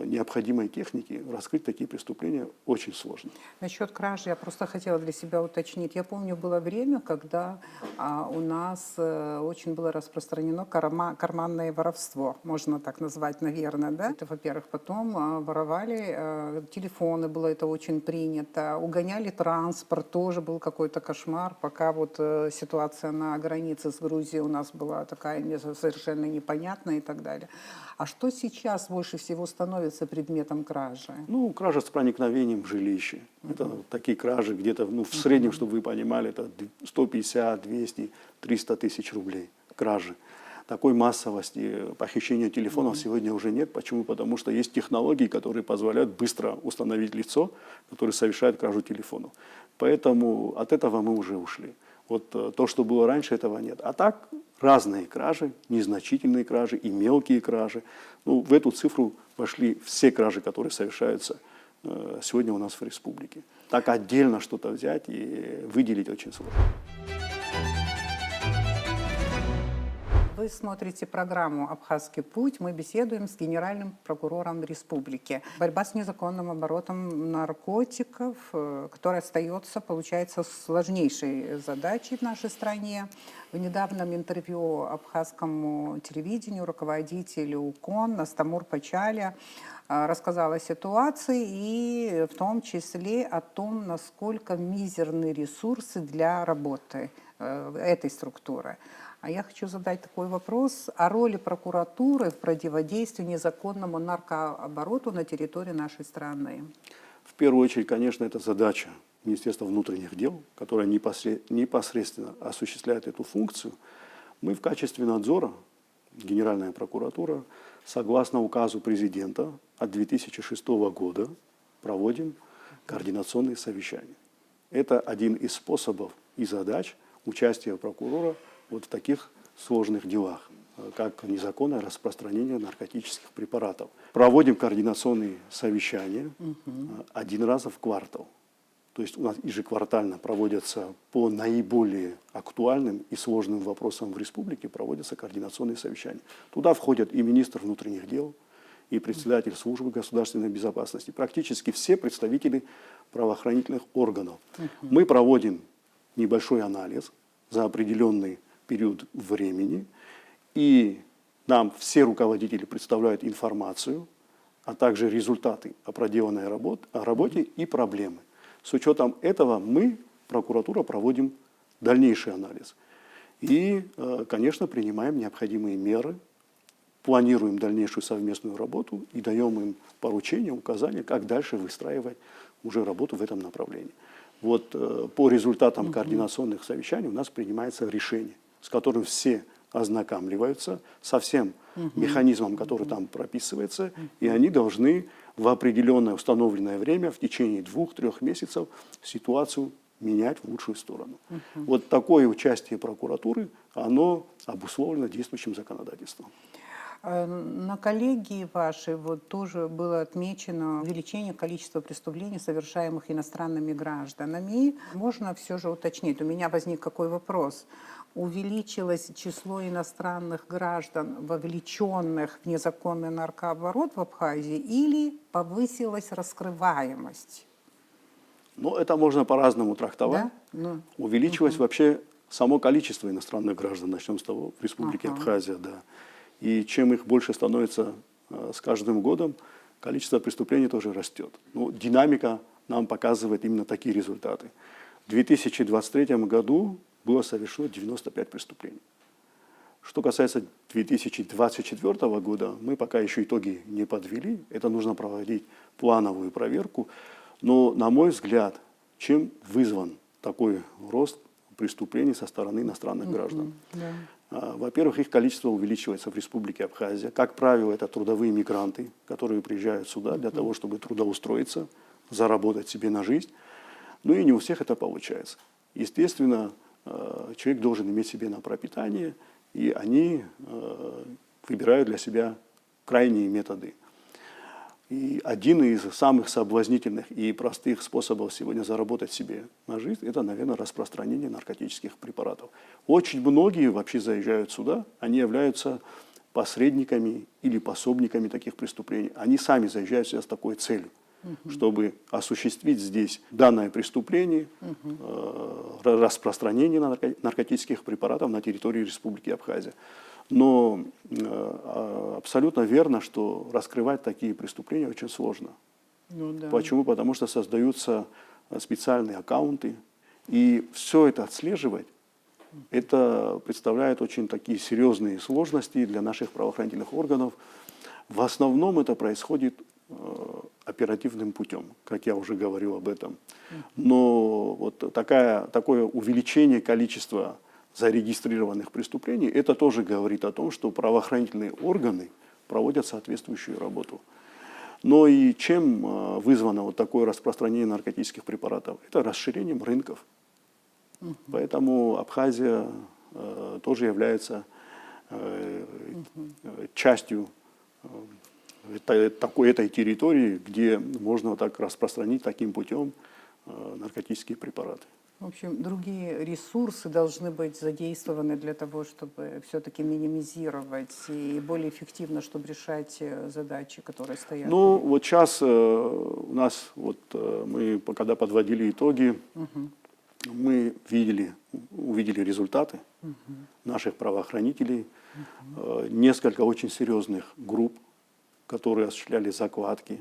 необходимой техники раскрыть такие преступления очень сложно. Насчет кражи я просто хотела для себя уточнить. Я помню, было время, когда у нас очень было распространено карманное воровство, можно так назвать, наверное, да? Это, во-первых, потом воровали телефоны, было это очень принято, угоняли транспорт, тоже был какой-то кошмар, пока вот ситуация на границе с Грузией у нас была такая совершенно непонятная и так далее. А что сейчас больше всего становится становится предметом кражи? Ну, кража с проникновением в жилище. Это такие кражи где-то, ну, в среднем, чтобы вы понимали, это 150, 200, 300 тысяч рублей кражи. Такой массовости похищения телефонов сегодня уже нет. Почему? Потому что есть технологии, которые позволяют быстро установить лицо, которое совершает кражу телефонов. Поэтому от этого мы уже ушли. Вот то, что было раньше, этого нет. А так разные кражи, незначительные кражи и мелкие кражи. Ну, в эту цифру вошли все кражи, которые совершаются сегодня у нас в республике. Так отдельно что-то взять и выделить очень сложно. Вы смотрите программу «Абхазский путь». Мы беседуем с генеральным прокурором республики. Борьба с незаконным оборотом наркотиков, которая остается, получается, сложнейшей задачей в нашей стране. В недавнем интервью абхазскому телевидению руководитель УКОН Настамур Пачаля рассказала о ситуации и в том числе о том, насколько мизерны ресурсы для работы этой структуры. А я хочу задать такой вопрос о роли прокуратуры в противодействии незаконному наркообороту на территории нашей страны. В первую очередь, конечно, это задача Министерства внутренних дел, которое непосредственно осуществляет эту функцию. Мы в качестве надзора, Генеральная прокуратура, согласно указу президента от 2006 года проводим координационные совещания. Это один из способов и задач участия прокурора вот в таких сложных делах, как незаконное распространение наркотических препаратов. Проводим координационные совещания один раз в квартал. То есть у нас ежеквартально проводятся по наиболее актуальным и сложным вопросам в республике проводятся координационные совещания. Туда входят и министр внутренних дел, и председатель службы государственной безопасности, практически все представители правоохранительных органов. Мы проводим небольшой анализ за определенный период времени, и нам все руководители представляют информацию, а также результаты о проделанной работе и проблемы. С учетом этого мы, прокуратура, проводим дальнейший анализ. И, конечно, принимаем необходимые меры, планируем дальнейшую совместную работу и даем им поручения, указания, как дальше выстраивать уже работу в этом направлении. Вот по результатам координационных совещаний у нас принимается решение, с которым все ознакомливаются со всем механизмом, который там прописывается, и они должны в определенное установленное время, в течение 2-3 месяцев, ситуацию менять в лучшую сторону. Вот такое участие прокуратуры, оно обусловлено действующим законодательством. На коллегии вашей вот тоже было отмечено увеличение количества преступлений, совершаемых иностранными гражданами. Можно все же уточнить, у меня возник какой вопрос. Увеличилось число иностранных граждан, вовлеченных в незаконный наркооборот в Абхазии, или повысилась раскрываемость? Ну, это можно по-разному трактовать. Да? Увеличилось вообще само количество иностранных граждан, начнем с того, в Республике Абхазия, да. И чем их больше становится с каждым годом, количество преступлений тоже растет. Ну, динамика нам показывает именно такие результаты. В 2023 году было совершено 95 преступлений. Что касается 2024 года, мы пока еще итоги не подвели. Это нужно проводить плановую проверку. Но, на мой взгляд, чем вызван такой рост преступлений со стороны иностранных граждан? Во-первых, их количество увеличивается в Республике Абхазия. Как правило, это трудовые мигранты, которые приезжают сюда для того, чтобы трудоустроиться, заработать себе на жизнь. Ну и не у всех это получается. Естественно, человек должен иметь себе на пропитание, и они выбирают для себя крайние методы. И один из самых соблазнительных и простых способов сегодня заработать себе на жизнь, это, наверное, распространение наркотических препаратов. Очень многие вообще заезжают сюда, они являются посредниками или пособниками таких преступлений. Они сами заезжают сюда с такой целью, чтобы осуществить здесь данное преступление, распространение наркотических препаратов на территории Республики Абхазия. Но абсолютно верно, что раскрывать такие преступления очень сложно. Ну, да. Почему? Потому что создаются специальные аккаунты, и все это отслеживать, это представляет очень такие серьезные сложности для наших правоохранительных органов. В основном это происходит оперативным путем, как я уже говорил об этом. Но вот такое увеличение количества зарегистрированных преступлений, это тоже говорит о том, что правоохранительные органы проводят соответствующую работу. Но и чем вызвано вот такое распространение наркотических препаратов? Это расширением рынков. Поэтому Абхазия тоже является частью этой территории, где можно так распространить таким путем наркотические препараты. В общем, другие ресурсы должны быть задействованы для того, чтобы все-таки минимизировать и более эффективно, чтобы решать задачи, которые стоят. Ну, вот сейчас у нас, мы когда подводили итоги, мы увидели результаты наших правоохранителей, несколько очень серьезных групп, которые осуществляли закладки,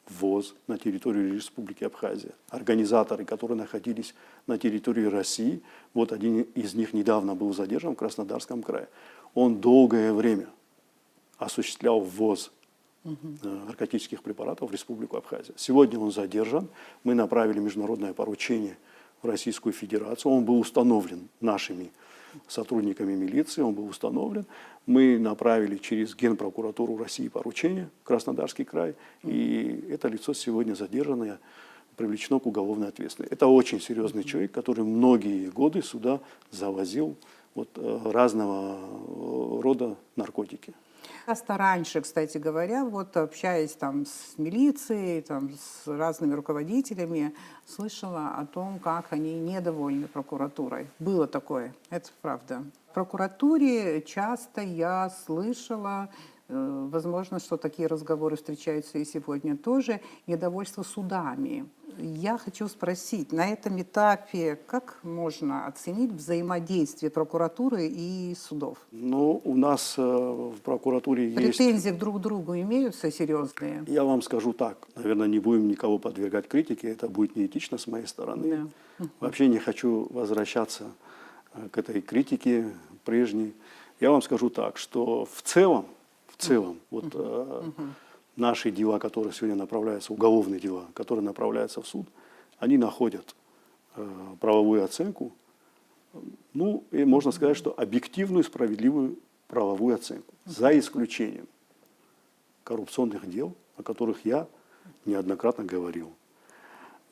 ввоз на территорию Республики Абхазия. Организаторы, которые находились на территории России, вот один из них недавно был задержан в Краснодарском крае. Он долгое время осуществлял ввоз наркотических препаратов в Республику Абхазия. Сегодня он задержан. Мы направили международное поручение в Российскую Федерацию. Он был установлен нашими сотрудниками милиции, он был установлен. Мы направили через Генпрокуратуру России поручение в Краснодарский край, и это лицо сегодня задержанное, привлечено к уголовной ответственности. Это очень серьезный человек, который многие годы сюда завозил разного рода наркотики. Часто раньше, кстати говоря, вот общаясь там с милицией, там, с разными руководителями, слышала о том, как они недовольны прокуратурой. Было такое, это правда. В прокуратуре часто я слышала, возможно, что такие разговоры встречаются и сегодня тоже, недовольство судами. Я хочу спросить, на этом этапе как можно оценить взаимодействие прокуратуры и судов? Ну, у нас в прокуратуре есть... Претензии друг к другу имеются серьезные? Я вам скажу так, наверное, не будем никого подвергать критике, это будет неэтично с моей стороны. Да. Вообще не хочу возвращаться к этой критике прежней. Я вам скажу так, что в целом, наши дела, которые сегодня направляются, уголовные дела, которые направляются в суд, они находят правовую оценку, ну, и можно сказать, что объективную, справедливую правовую оценку, за исключением коррупционных дел, о которых я неоднократно говорил.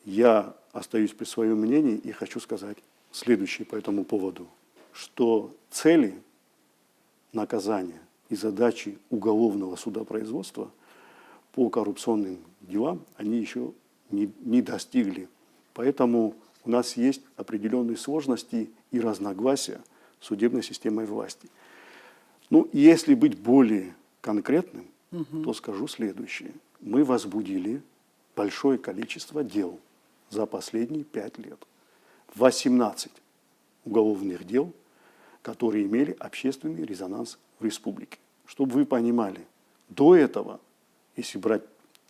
Я остаюсь при своем мнении и хочу сказать следующее по этому поводу, что цели наказания и задачи уголовного судопроизводства по коррупционным делам они еще не достигли. Поэтому у нас есть определенные сложности и разногласия с судебной системой власти. Ну, если быть более конкретным, то скажу следующее. Мы возбудили большое количество дел за последние 5 лет. 18 уголовных дел, которые имели общественный резонанс в республике. Чтобы вы понимали, до этого, если брать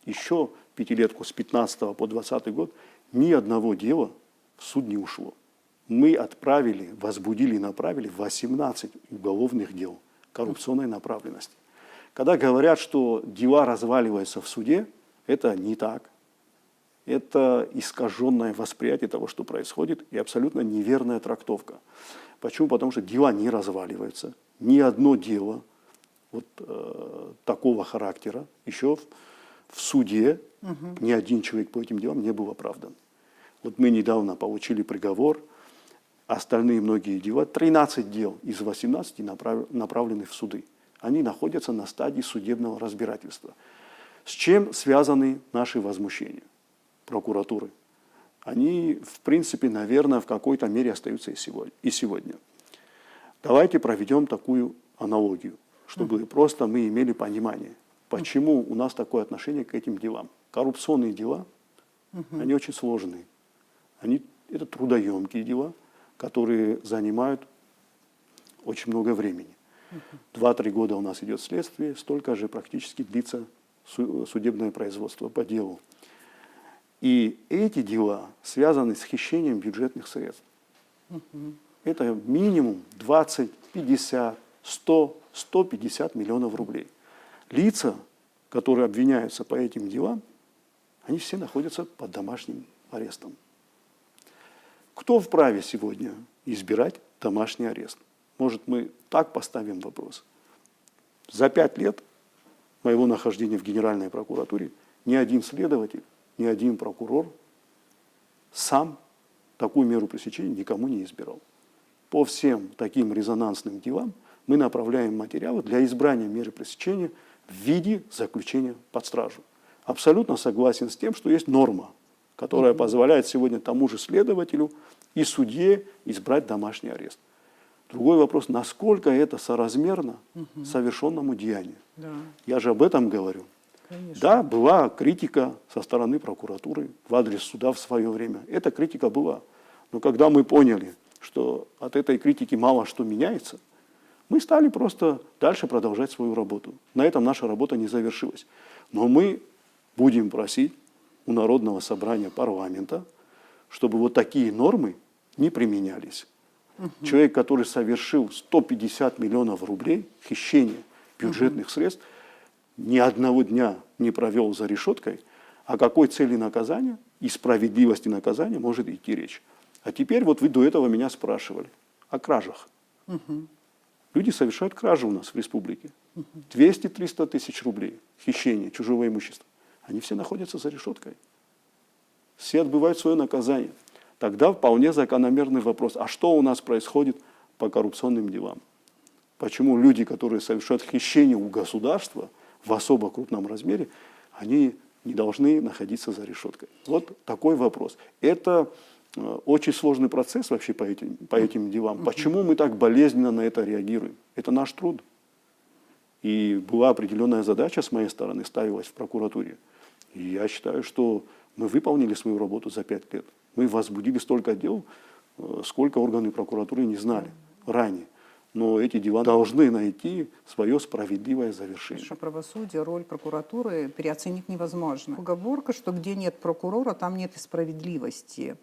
еще пятилетку с 15 по 20 год, ни одного дела в суд не ушло. Мы возбудили и направили 18 уголовных дел коррупционной направленности. Когда говорят, что дела разваливаются в суде, это не так. Это искаженное восприятие того, что происходит, и абсолютно неверная трактовка. Почему? Потому что дела не разваливаются. Ни одно дело такого характера еще в суде ни один человек по этим делам не был оправдан. Вот мы недавно получили приговор, остальные многие дела, 13 дел из 18 направлены в суды. Они находятся на стадии судебного разбирательства. С чем связаны наши возмущения прокуратуры? Они, в принципе, наверное, в какой-то мере остаются и сегодня. Давайте проведем такую аналогию, чтобы просто мы имели понимание, почему у нас такое отношение к этим делам. Коррупционные дела, они очень сложные. Это трудоемкие дела, которые занимают очень много времени. 2-3 года у нас идет следствие, столько же практически длится судебное производство по делу. И эти дела связаны с хищением бюджетных средств. Это минимум 20, 50, 100, 150 миллионов рублей. Лица, которые обвиняются по этим делам, они все находятся под домашним арестом. Кто вправе сегодня избирать домашний арест? Может, мы так поставим вопрос? За 5 лет моего нахождения в Генеральной прокуратуре ни один следователь, ни один прокурор сам такую меру пресечения никому не избирал. По всем таким резонансным делам мы направляем материалы для избрания меры пресечения в виде заключения под стражу. Абсолютно согласен с тем, что есть норма, которая позволяет сегодня тому же следователю и судье избрать домашний арест. Другой вопрос, насколько это соразмерно совершенному деянию. Да, Я же об этом говорю. конечно. Да, была критика со стороны прокуратуры в адрес суда в свое время. Эта критика была. Но когда мы поняли, что от этой критики мало что меняется, мы стали просто дальше продолжать свою работу. На этом наша работа не завершилась. Но мы будем просить у Народного собрания парламента, чтобы вот такие нормы не применялись. Человек, который совершил 150 миллионов рублей хищения бюджетных средств, ни одного дня не провел за решеткой, о какой цели наказания и справедливости наказания может идти речь. А теперь вот вы до этого меня спрашивали о кражах. Люди совершают кражи у нас в республике. 200-300 тысяч рублей хищение чужого имущества. Они все находятся за решеткой. Все отбывают свое наказание. Тогда вполне закономерный вопрос, а что у нас происходит по коррупционным делам? Почему люди, которые совершают хищение у государства в особо крупном размере, они не должны находиться за решеткой? Вот такой вопрос. Это очень сложный процесс вообще по этим делам. Почему мы так болезненно на это реагируем? Это наш труд. И была определенная задача с моей стороны, ставилась в прокуратуре. И я считаю, что мы выполнили свою работу за 5 лет. Мы возбудили столько дел, сколько органы прокуратуры не знали ранее. Но эти дела должны найти свое справедливое завершение. Наше правосудие, роль прокуратуры переоценить невозможно. Поговорка, что где нет прокурора, там нет и справедливости.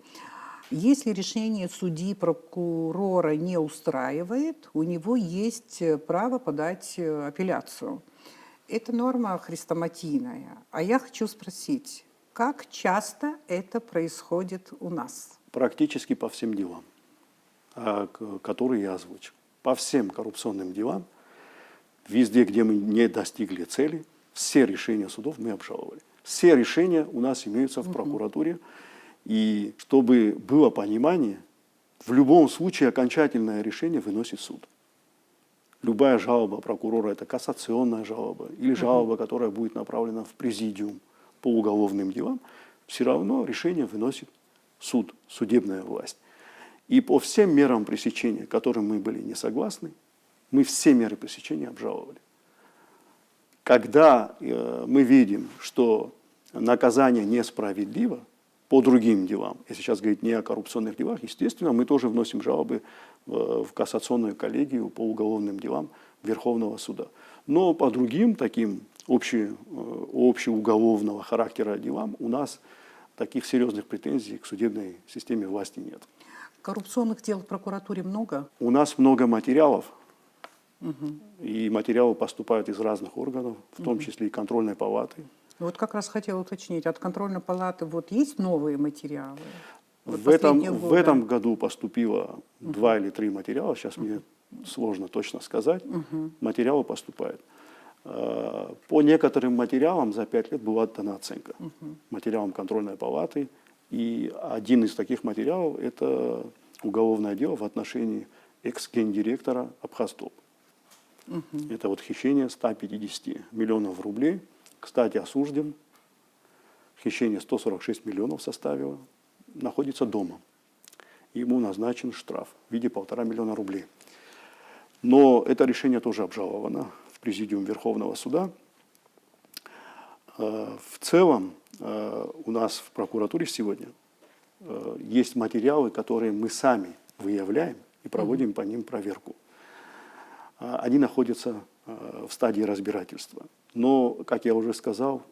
Если решение судьи прокурора не устраивает, у него есть право подать апелляцию. Это норма хрестоматийная. А я хочу спросить, как часто это происходит у нас? Практически по всем делам, которые я озвучил. По всем коррупционным делам, везде, где мы не достигли цели, все решения судов мы обжаловали. Все решения у нас имеются в прокуратуре. И чтобы было понимание, в любом случае окончательное решение выносит суд. Любая жалоба прокурора – это кассационная жалоба или жалоба, которая будет направлена в президиум по уголовным делам, все равно решение выносит суд, судебная власть. И по всем мерам пресечения, которым мы были не согласны, мы все меры пресечения обжаловали. Когда мы видим, что наказание несправедливо по другим делам, если сейчас говорить не о коррупционных делах, естественно, мы тоже вносим жалобы в кассационную коллегию по уголовным делам Верховного суда. Но по другим таким общеуголовного характера делам у нас таких серьезных претензий к судебной системе власти нет. Коррупционных дел в прокуратуре много? У нас много материалов, и материалы поступают из разных органов, в том числе и контрольной палаты. Вот как раз хотела уточнить, от контрольной палаты вот есть новые материалы? Вот В этом году поступило 2 или 3 материала, сейчас мне сложно точно сказать, материалы поступают. По некоторым материалам за 5 лет была дана оценка, материалам контрольной палаты, и один из таких материалов – это уголовное дело в отношении экс-гендиректора Абхазтоп. Это вот хищение 150 миллионов рублей. Кстати, осужден. Хищение 146 миллионов составило. Находится дома. Ему назначен штраф в виде 1,5 миллиона рублей. Но это решение тоже обжаловано в президиум Верховного суда. В целом у нас в прокуратуре сегодня есть материалы, которые мы сами выявляем и проводим по ним проверку. Они находятся в стадии разбирательства. Но, как я уже сказал,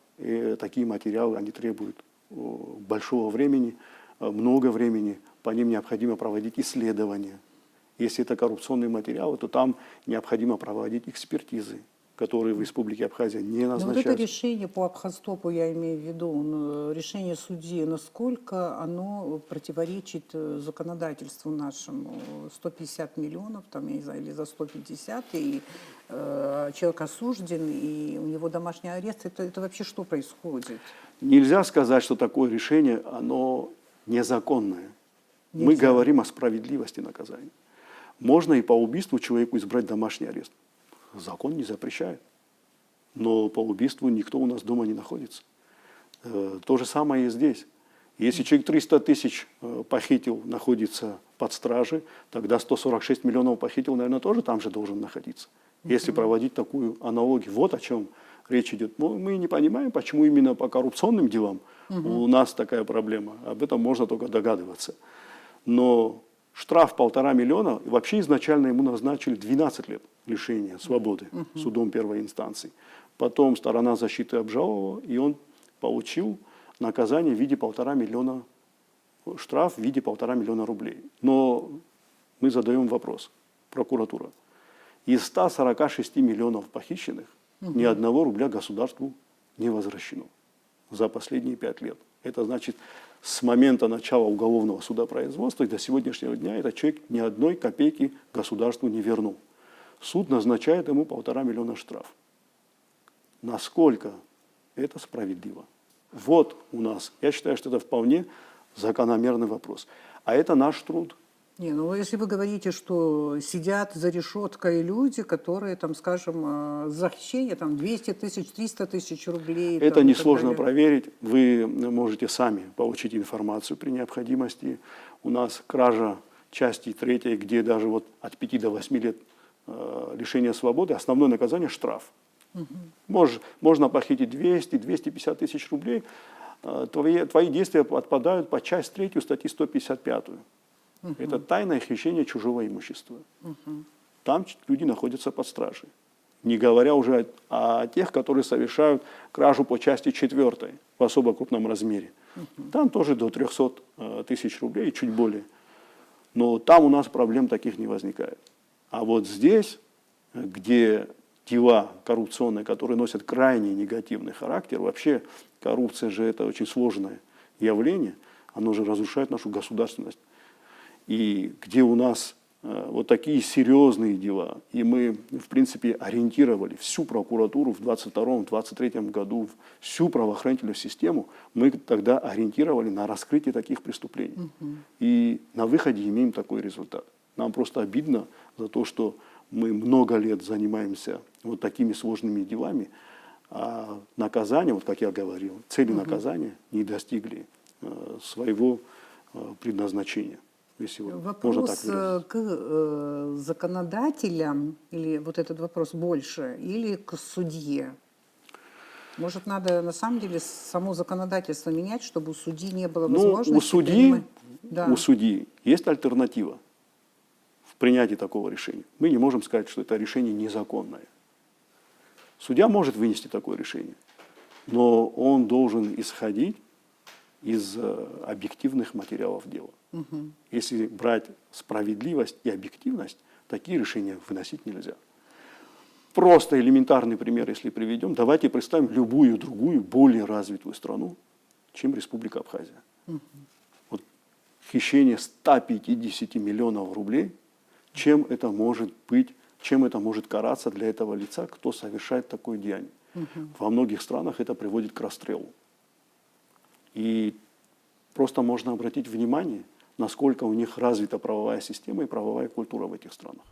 такие материалы, они требуют большого времени, много времени, по ним необходимо проводить исследования. Если это коррупционные материалы, то там необходимо проводить экспертизы, которые в Республике Абхазия не Но вот это назначаются. решение по Абхазтопу, я имею в виду, решение судьи, насколько оно противоречит законодательству нашему? 150 миллионов, там, я не знаю, или за 150, и человек осужден, и у него домашний арест. Это вообще что происходит? Нельзя сказать, что такое решение, оно незаконное. Мы Нельзя. говорим о справедливости наказания. Можно и по убийству человеку избрать домашний арест. Закон не запрещает. Но по убийству никто у нас дома не находится. То же самое и здесь. Если человек 300 тысяч похитил, находится под стражей, тогда 146 миллионов похитил, наверное, тоже там же должен находиться. Если проводить такую аналогию. Вот о чем речь идет. Мы не понимаем, почему именно по коррупционным делам у нас такая проблема. Об этом можно только догадываться. Но штраф 1,5 миллиона, вообще изначально ему назначили 12 лет лишения свободы судом первой инстанции. Потом сторона защиты обжаловала, и он получил наказание в виде 1,5 миллиона, штраф в виде 1,5 миллиона рублей. Но мы задаем вопрос, прокуратура. Из 146 миллионов похищенных ни одного рубля государству не возвращено за последние 5 лет. Это значит, с момента начала уголовного судопроизводства и до сегодняшнего дня этот человек ни одной копейки государству не вернул. Суд назначает ему 1,5 миллиона штраф. Насколько это справедливо? Вот у нас, я считаю, что это вполне закономерный вопрос. А это наш труд. Не, ну если вы говорите, что сидят за решеткой люди, которые, там, скажем, за хищение там, 200 тысяч, 300 тысяч рублей. Это там, несложно проверить. Вы можете сами получить информацию при необходимости. У нас кража части 3, где даже вот от 5 до 8 лет лишения свободы, основное наказание – штраф. Можно похитить 200-250 тысяч рублей. Твои действия подпадают под часть 3 статьи 155. Это тайное хищение чужого имущества. Там люди находятся под стражей. Не говоря уже о тех, которые совершают кражу по части 4 в особо крупном размере. Там тоже до 300 тысяч рублей, чуть более. Но там у нас проблем таких не возникает. А вот здесь, где дела коррупционные, которые носят крайне негативный характер, вообще коррупция же это очень сложное явление, оно же разрушает нашу государственность. И где у нас вот такие серьезные дела, и мы, в принципе, ориентировали всю прокуратуру в 2022-2023 году, всю правоохранительную систему, мы тогда ориентировали на раскрытие таких преступлений. И на выходе имеем такой результат. Нам просто обидно за то, что мы много лет занимаемся вот такими сложными делами, а наказание, вот как я говорил, цели наказания не достигли своего предназначения. Если можно так Вопрос выразиться. к законодателям, или вот этот вопрос больше, или к судье? Может, надо на самом деле само законодательство менять, чтобы у судьи не было возможности... У судьи есть альтернатива в принятии такого решения. Мы не можем сказать, что это решение незаконное. Судья может вынести такое решение, но он должен исходить из объективных материалов дела. Если брать справедливость и объективность, такие решения выносить нельзя. Просто элементарный пример, если приведем, давайте представим любую другую, более развитую страну, чем Республика Абхазия. Вот хищение 150 миллионов рублей, чем это может быть, чем это может караться для этого лица, кто совершает такое деяние. Во многих странах это приводит к расстрелу. И просто можно обратить внимание, насколько у них развита правовая система и правовая культура в этих странах.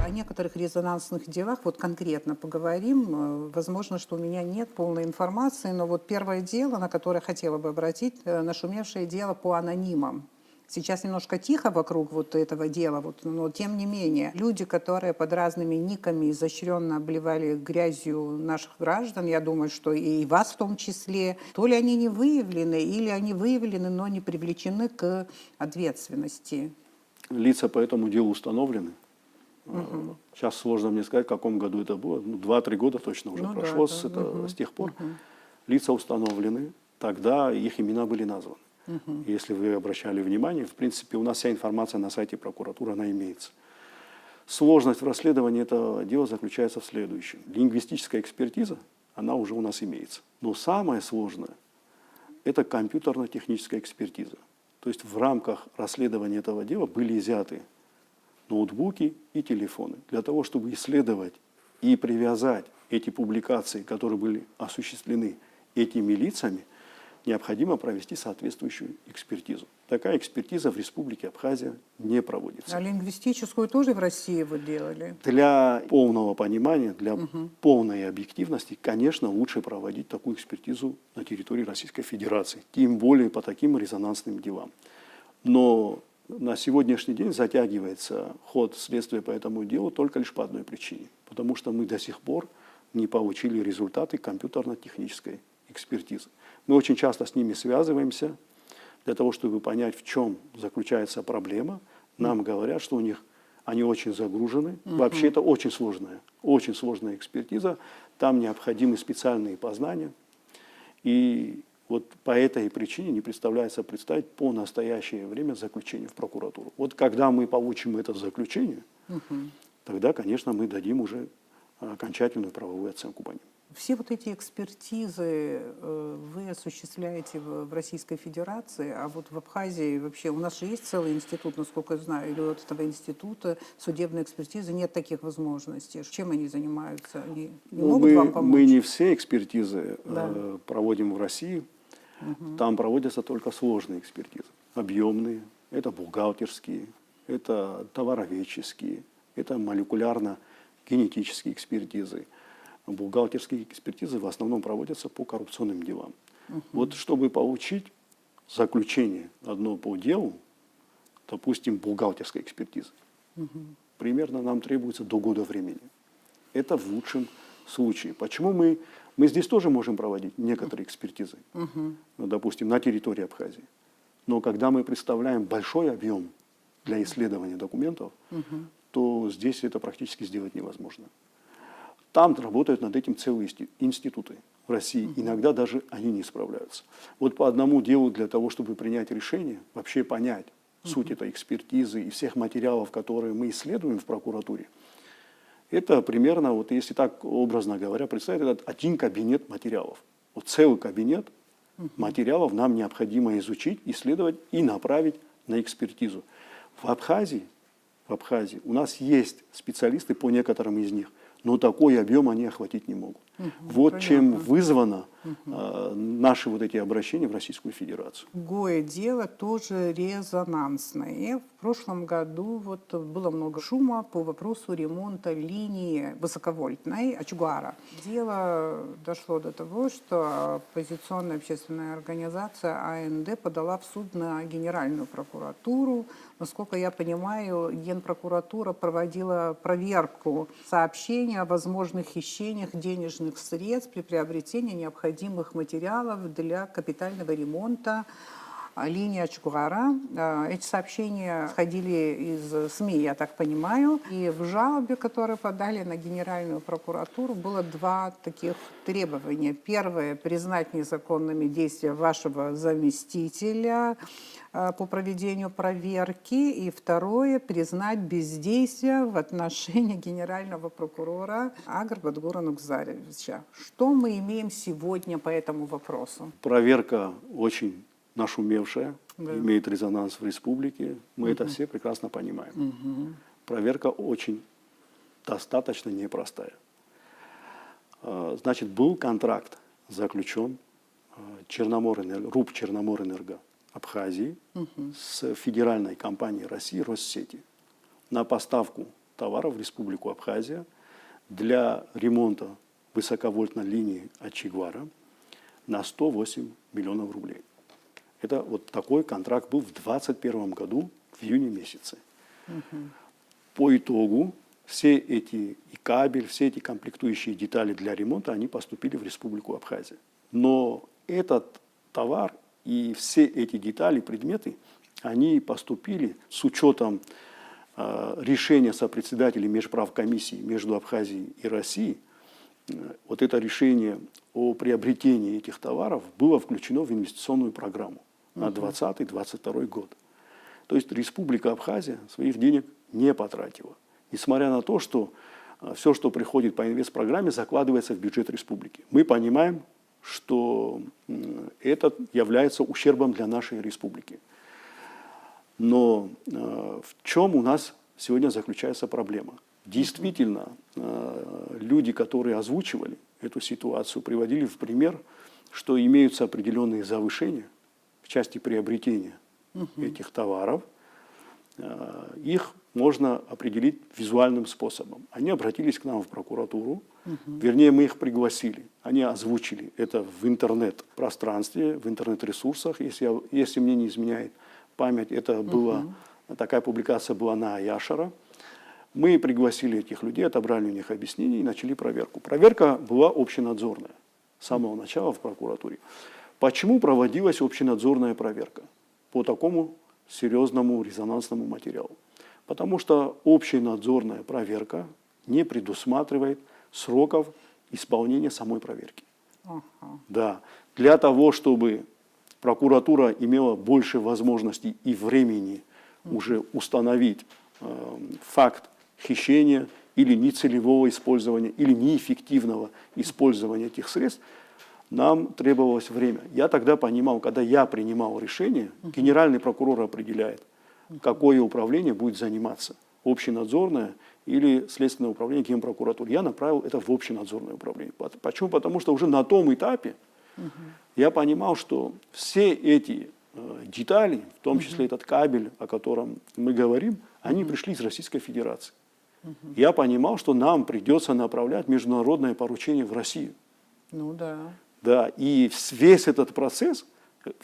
О некоторых резонансных делах вот конкретно поговорим. Возможно, что у меня нет полной информации, но вот первое дело, на которое хотела бы обратить, нашумевшее дело по анонимам. Сейчас немножко тихо вокруг вот этого дела, но тем не менее, люди, которые под разными никами изощренно обливали грязью наших граждан, я думаю, что и вас в том числе, то ли они не выявлены, или они выявлены, но не привлечены к ответственности. Лица по этому делу установлены. Сейчас сложно мне сказать, в каком году это было. 2-3 года точно уже прошло с тех пор. Лица установлены, тогда их имена были названы. Если вы обращали внимание, в принципе, у нас вся информация на сайте прокуратуры, она имеется. Сложность в расследовании этого дела заключается в следующем. Лингвистическая экспертиза, она уже у нас имеется. Но самое сложное – это компьютерно-техническая экспертиза. То есть в рамках расследования этого дела были изъяты ноутбуки и телефоны для того, чтобы исследовать и привязать эти публикации, которые были осуществлены этими лицами, необходимо провести соответствующую экспертизу. Такая экспертиза в Республике Абхазия не проводится. А лингвистическую тоже в России вы делали? Для полного понимания, для полной объективности, конечно, лучше проводить такую экспертизу на территории Российской Федерации, тем более по таким резонансным делам. Но на сегодняшний день затягивается ход следствия по этому делу только лишь по одной причине. Потому что мы до сих пор не получили результаты компьютерно-технической экспертизы. Мы очень часто с ними связываемся для того, чтобы понять, в чем заключается проблема. Нам говорят, что они очень загружены. Вообще это очень сложная экспертиза. Там необходимы специальные познания. И вот по этой причине не представляется представить по настоящее время заключение в прокуратуру. Вот когда мы получим это заключение, тогда, конечно, мы дадим уже окончательную правовую оценку по ним. Все вот эти экспертизы вы осуществляете в Российской Федерации, а вот в Абхазии вообще, у нас же есть целый институт, насколько я знаю, или вот этого института судебной экспертизы нет таких возможностей. Чем они занимаются? Они не могут вам помочь? Мы не все экспертизы проводим в России. Там проводятся только сложные экспертизы, объемные. Это бухгалтерские, это товароведческие, это молекулярно-генетические экспертизы. Бухгалтерские экспертизы в основном проводятся по коррупционным делам. Вот чтобы получить заключение одно по делу, допустим, бухгалтерской экспертизы, примерно нам требуется до года времени. Это в лучшем случае. Почему мы здесь тоже можем проводить некоторые экспертизы, допустим, на территории Абхазии. Но когда мы представляем большой объем для исследования документов, то здесь это практически сделать невозможно. Там работают над этим целые институты в России. Иногда даже они не справляются. Вот по одному делу для того, чтобы принять решение, вообще понять суть этой экспертизы и всех материалов, которые мы исследуем в прокуратуре, это примерно, вот если так образно говоря, представить, это один кабинет материалов. Вот целый кабинет материалов нам необходимо изучить, исследовать и направить на экспертизу. В Абхазии у нас есть специалисты по некоторым из них, но такой объем они охватить не могут. Вот понятно. Чем вызвано наши вот эти обращения в Российскую Федерацию. Другое дело тоже резонансное. В прошлом году вот было много шума по вопросу ремонта линии высоковольтной Ачугуара. Дело дошло до того, что оппозиционная общественная организация АНД подала в суд на Генеральную прокуратуру. Насколько я понимаю, Генпрокуратура проводила проверку сообщений о возможных хищениях денежных средств при приобретении необходимых материалов для капитального ремонта линии Ачугуара. Эти сообщения исходили из СМИ, я так понимаю. И в жалобе, которую подали на Генеральную прокуратуру, было два таких требования. Первое – признать незаконными действия вашего заместителя по проведению проверки. И второе – признать бездействие в отношении генерального прокурора Агар-Бадгура Нукзаревича. Что мы имеем сегодня по этому вопросу? Проверка очень нашумевшая, имеет резонанс в республике. Мы это все прекрасно понимаем. Проверка очень достаточно непростая. Значит, был контракт заключен РУП Черноморэнерго Абхазии с федеральной компанией России Россети на поставку товаров в Республику Абхазия для ремонта высоковольтной линии Ачугуара на 108 миллионов рублей. Это вот такой контракт был в 2021 году, в июне месяце. По итогу все эти и кабель, все эти комплектующие детали для ремонта, они поступили в Республику Абхазия. Но этот товар и все эти детали, предметы, они поступили с учетом решения сопредседателей межправкомиссии между Абхазией и Россией. Вот это решение о приобретении этих товаров было включено в инвестиционную программу на 2020-2022 год. То есть Республика Абхазия своих денег не потратила. несмотря на то, что все, что приходит по инвестпрограмме, закладывается в бюджет республики. Мы понимаем, что это является ущербом для нашей республики. Но в чем у нас сегодня заключается проблема? Действительно, люди, которые озвучивали эту ситуацию, приводили в пример, что имеются определенные завышения в части приобретения этих товаров. Их можно определить визуальным способом. Они обратились к нам в прокуратуру, вернее, мы их пригласили. Они озвучили это в интернет-пространстве, в интернет-ресурсах, если мне не изменяет память. Это была, такая публикация была на Аяшара. Мы пригласили этих людей, отобрали у них объяснения и начали проверку. Проверка была общенадзорная с самого начала в прокуратуре. Почему проводилась общенадзорная проверка по такому серьезному резонансному материалу? Потому что общенадзорная проверка не предусматривает сроков исполнения самой проверки. Да. Для того, чтобы прокуратура имела больше возможностей и времени уже установить факт хищения или нецелевого использования, или неэффективного использования этих средств, нам требовалось время. Я тогда понимал, когда я принимал решение, генеральный прокурор определяет, какое управление будет заниматься, общенадзорное или следственное управление Генпрокуратуры. Я направил это в общенадзорное управление. Почему? Потому что уже на том этапе я понимал, что все эти детали, в том числе этот кабель, о котором мы говорим, они пришли из Российской Федерации. Я понимал, что нам придется направлять международное поручение в Россию. Ну да. Да, и весь этот процесс,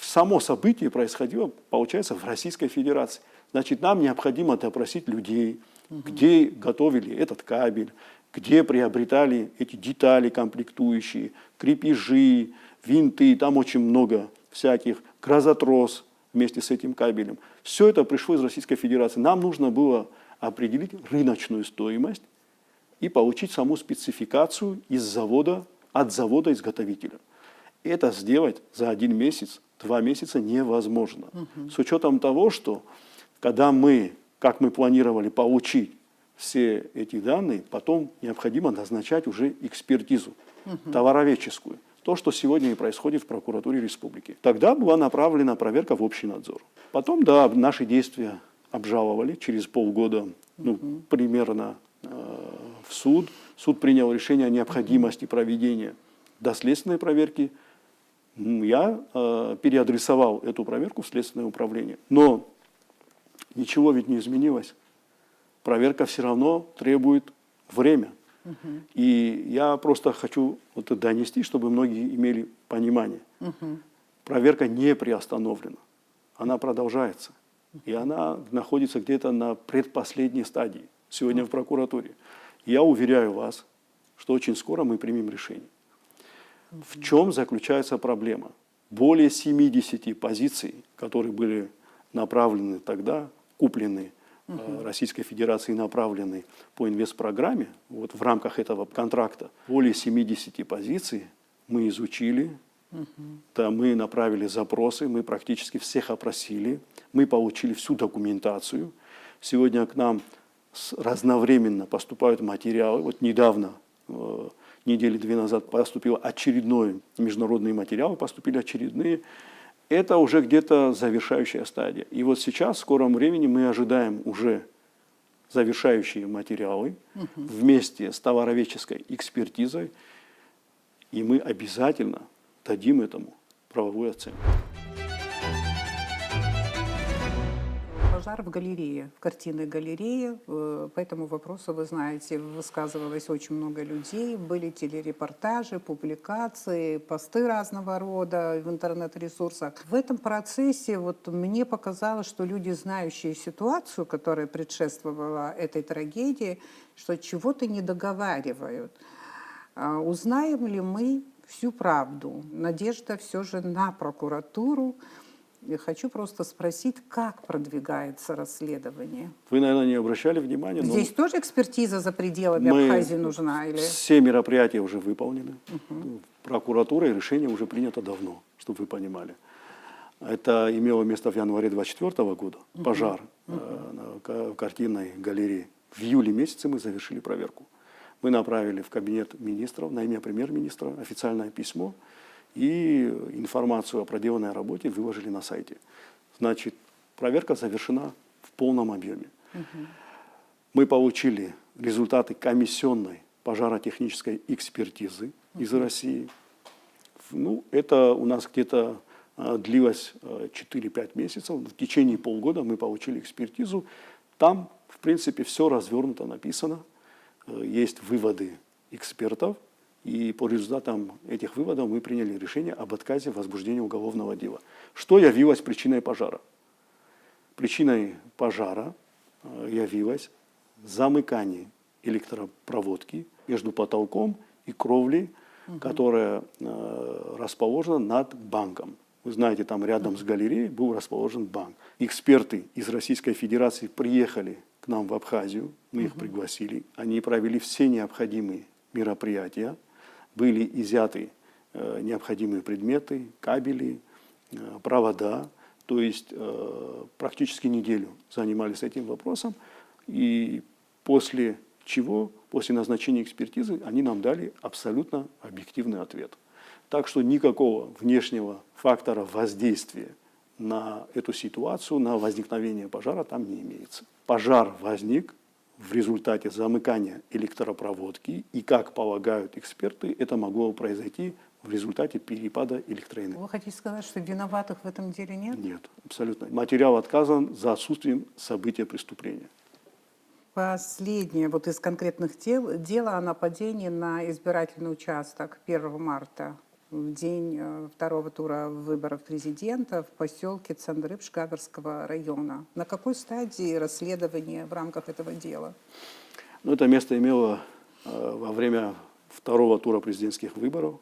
само событие происходило, получается, в Российской Федерации. Значит, нам необходимо допросить людей, где готовили этот кабель, где приобретали эти детали комплектующие, крепежи, винты, там очень много всяких, газотрос вместе с этим кабелем. Все это пришло из Российской Федерации. Нам нужно было определить рыночную стоимость и получить саму спецификацию из завода, от завода-изготовителя. Это сделать за 1 месяц, 2 месяца невозможно. С учетом того, что когда мы, как мы планировали получить все эти данные, потом необходимо назначать уже экспертизу товароведческую. То, что сегодня и происходит в прокуратуре республики. Тогда была направлена проверка в общий надзор. Потом, да, наши действия обжаловали через полгода, примерно в суд. Суд принял решение о необходимости проведения доследственной проверки. Я переадресовал эту проверку в следственное управление. Но ничего ведь не изменилось. Проверка все равно требует время. И я просто хочу это донести, чтобы многие имели понимание. Проверка не приостановлена. Она продолжается. И она находится где-то на предпоследней стадии сегодня в прокуратуре. Я уверяю вас, что очень скоро мы примем решение. В чем заключается проблема? Более 70 позиций, которые были направлены тогда, куплены Российской Федерации, направлены по инвестпрограмме, вот в рамках этого контракта, более 70 позиций мы изучили, да, мы направили запросы, мы практически всех опросили, мы получили всю документацию. Сегодня к нам разновременно поступают материалы. Вот недавно, недели 2 назад, поступил очередной международный материал, поступили очередные. Это уже где-то завершающая стадия. И вот сейчас, в скором времени, мы ожидаем уже завершающие материалы вместе с товароведческой экспертизой, и мы обязательно дадим этому правовую оценку. Пожар в галерее, в картинной галерее. По этому вопросу, вы знаете, высказывалось очень много людей. Были телерепортажи, публикации, посты разного рода в интернет-ресурсах. В этом процессе вот мне показалось, что люди, знающие ситуацию, которая предшествовала этой трагедии, что чего-то не договаривают. Узнаем ли мы всю правду? Надежда все же на прокуратуру. Я хочу просто спросить, как продвигается расследование? Вы, наверное, не обращали внимания, но Здесь тоже экспертиза за пределами Абхазии нужна? Или? Все мероприятия уже выполнены. Прокуратура и решение уже принято давно, чтобы вы понимали. Это имело место в январе 2024 года, пожар в картинной галерее В июле месяце мы завершили проверку. Мы направили в кабинет министров на имя премьер-министра официальное письмо и информацию о проделанной работе выложили на сайте. Значит, проверка завершена в полном объеме. Мы получили результаты комиссионной пожаротехнической экспертизы из России. Ну, это у нас где-то длилось 4-5 месяцев. В течение полгода мы получили экспертизу. Там, в принципе, все развернуто написано. Есть выводы экспертов. И по результатам этих выводов мы приняли решение об отказе в возбуждении уголовного дела. Что явилось причиной пожара? Причиной пожара явилось замыкание электропроводки между потолком и кровлей, которая расположена над банком. Вы знаете, там рядом с галереей был расположен банк. Эксперты из Российской Федерации приехали к нам в Абхазию, мы их пригласили. Они провели все необходимые мероприятия, были изъяты необходимые предметы, кабели, провода. То есть практически неделю занимались этим вопросом. И после чего, после назначения экспертизы, они нам дали абсолютно объективный ответ. Так что никакого внешнего фактора воздействия на эту ситуацию, на возникновение пожара там не имеется. Пожар возник в результате замыкания электропроводки, и, как полагают эксперты, это могло произойти в результате перепада электроэнергии. Вы хотите сказать, что виноватых в этом деле нет? Нет, абсолютно. Материал отказан за отсутствием события преступления. Последнее вот из конкретных дело о нападении на избирательный участок 1 марта, в день второго тура выборов президента в поселке Цандрыб Габерского района. На какой стадии расследования в рамках этого дела? Ну, это место имело во время второго тура президентских выборов.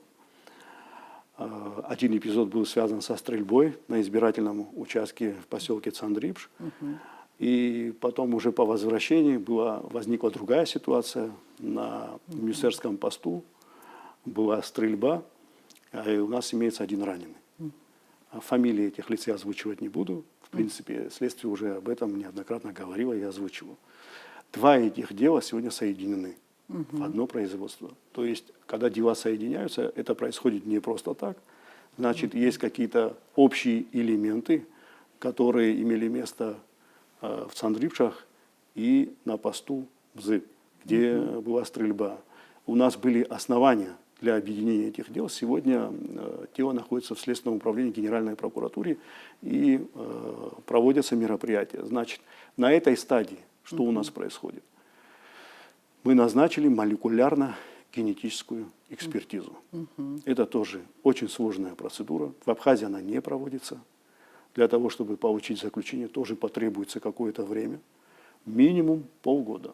Один эпизод был связан со стрельбой на избирательном участке в поселке Цандрыбш. И потом уже по возвращении возникла другая ситуация. На Мюсерском посту была стрельба, и у нас имеется один раненый. Фамилии этих лиц я озвучивать не буду. В принципе, следствие уже об этом неоднократно говорило, я озвучивал. Два этих дела сегодня соединены в одно производство. То есть, когда дела соединяются, это происходит не просто так. Значит, есть какие-то общие элементы, которые имели место в Цандрыбшах и на посту БЗы, где была стрельба. У нас были основания для объединения этих дел. Сегодня дело находится в Следственном управлении Генеральной прокуратуры и проводятся мероприятия. Значит, на этой стадии что у нас происходит? Мы назначили молекулярно-генетическую экспертизу. Это тоже очень сложная процедура. В Абхазии она не проводится. Для того, чтобы получить заключение, тоже потребуется какое-то время. Минимум полгода.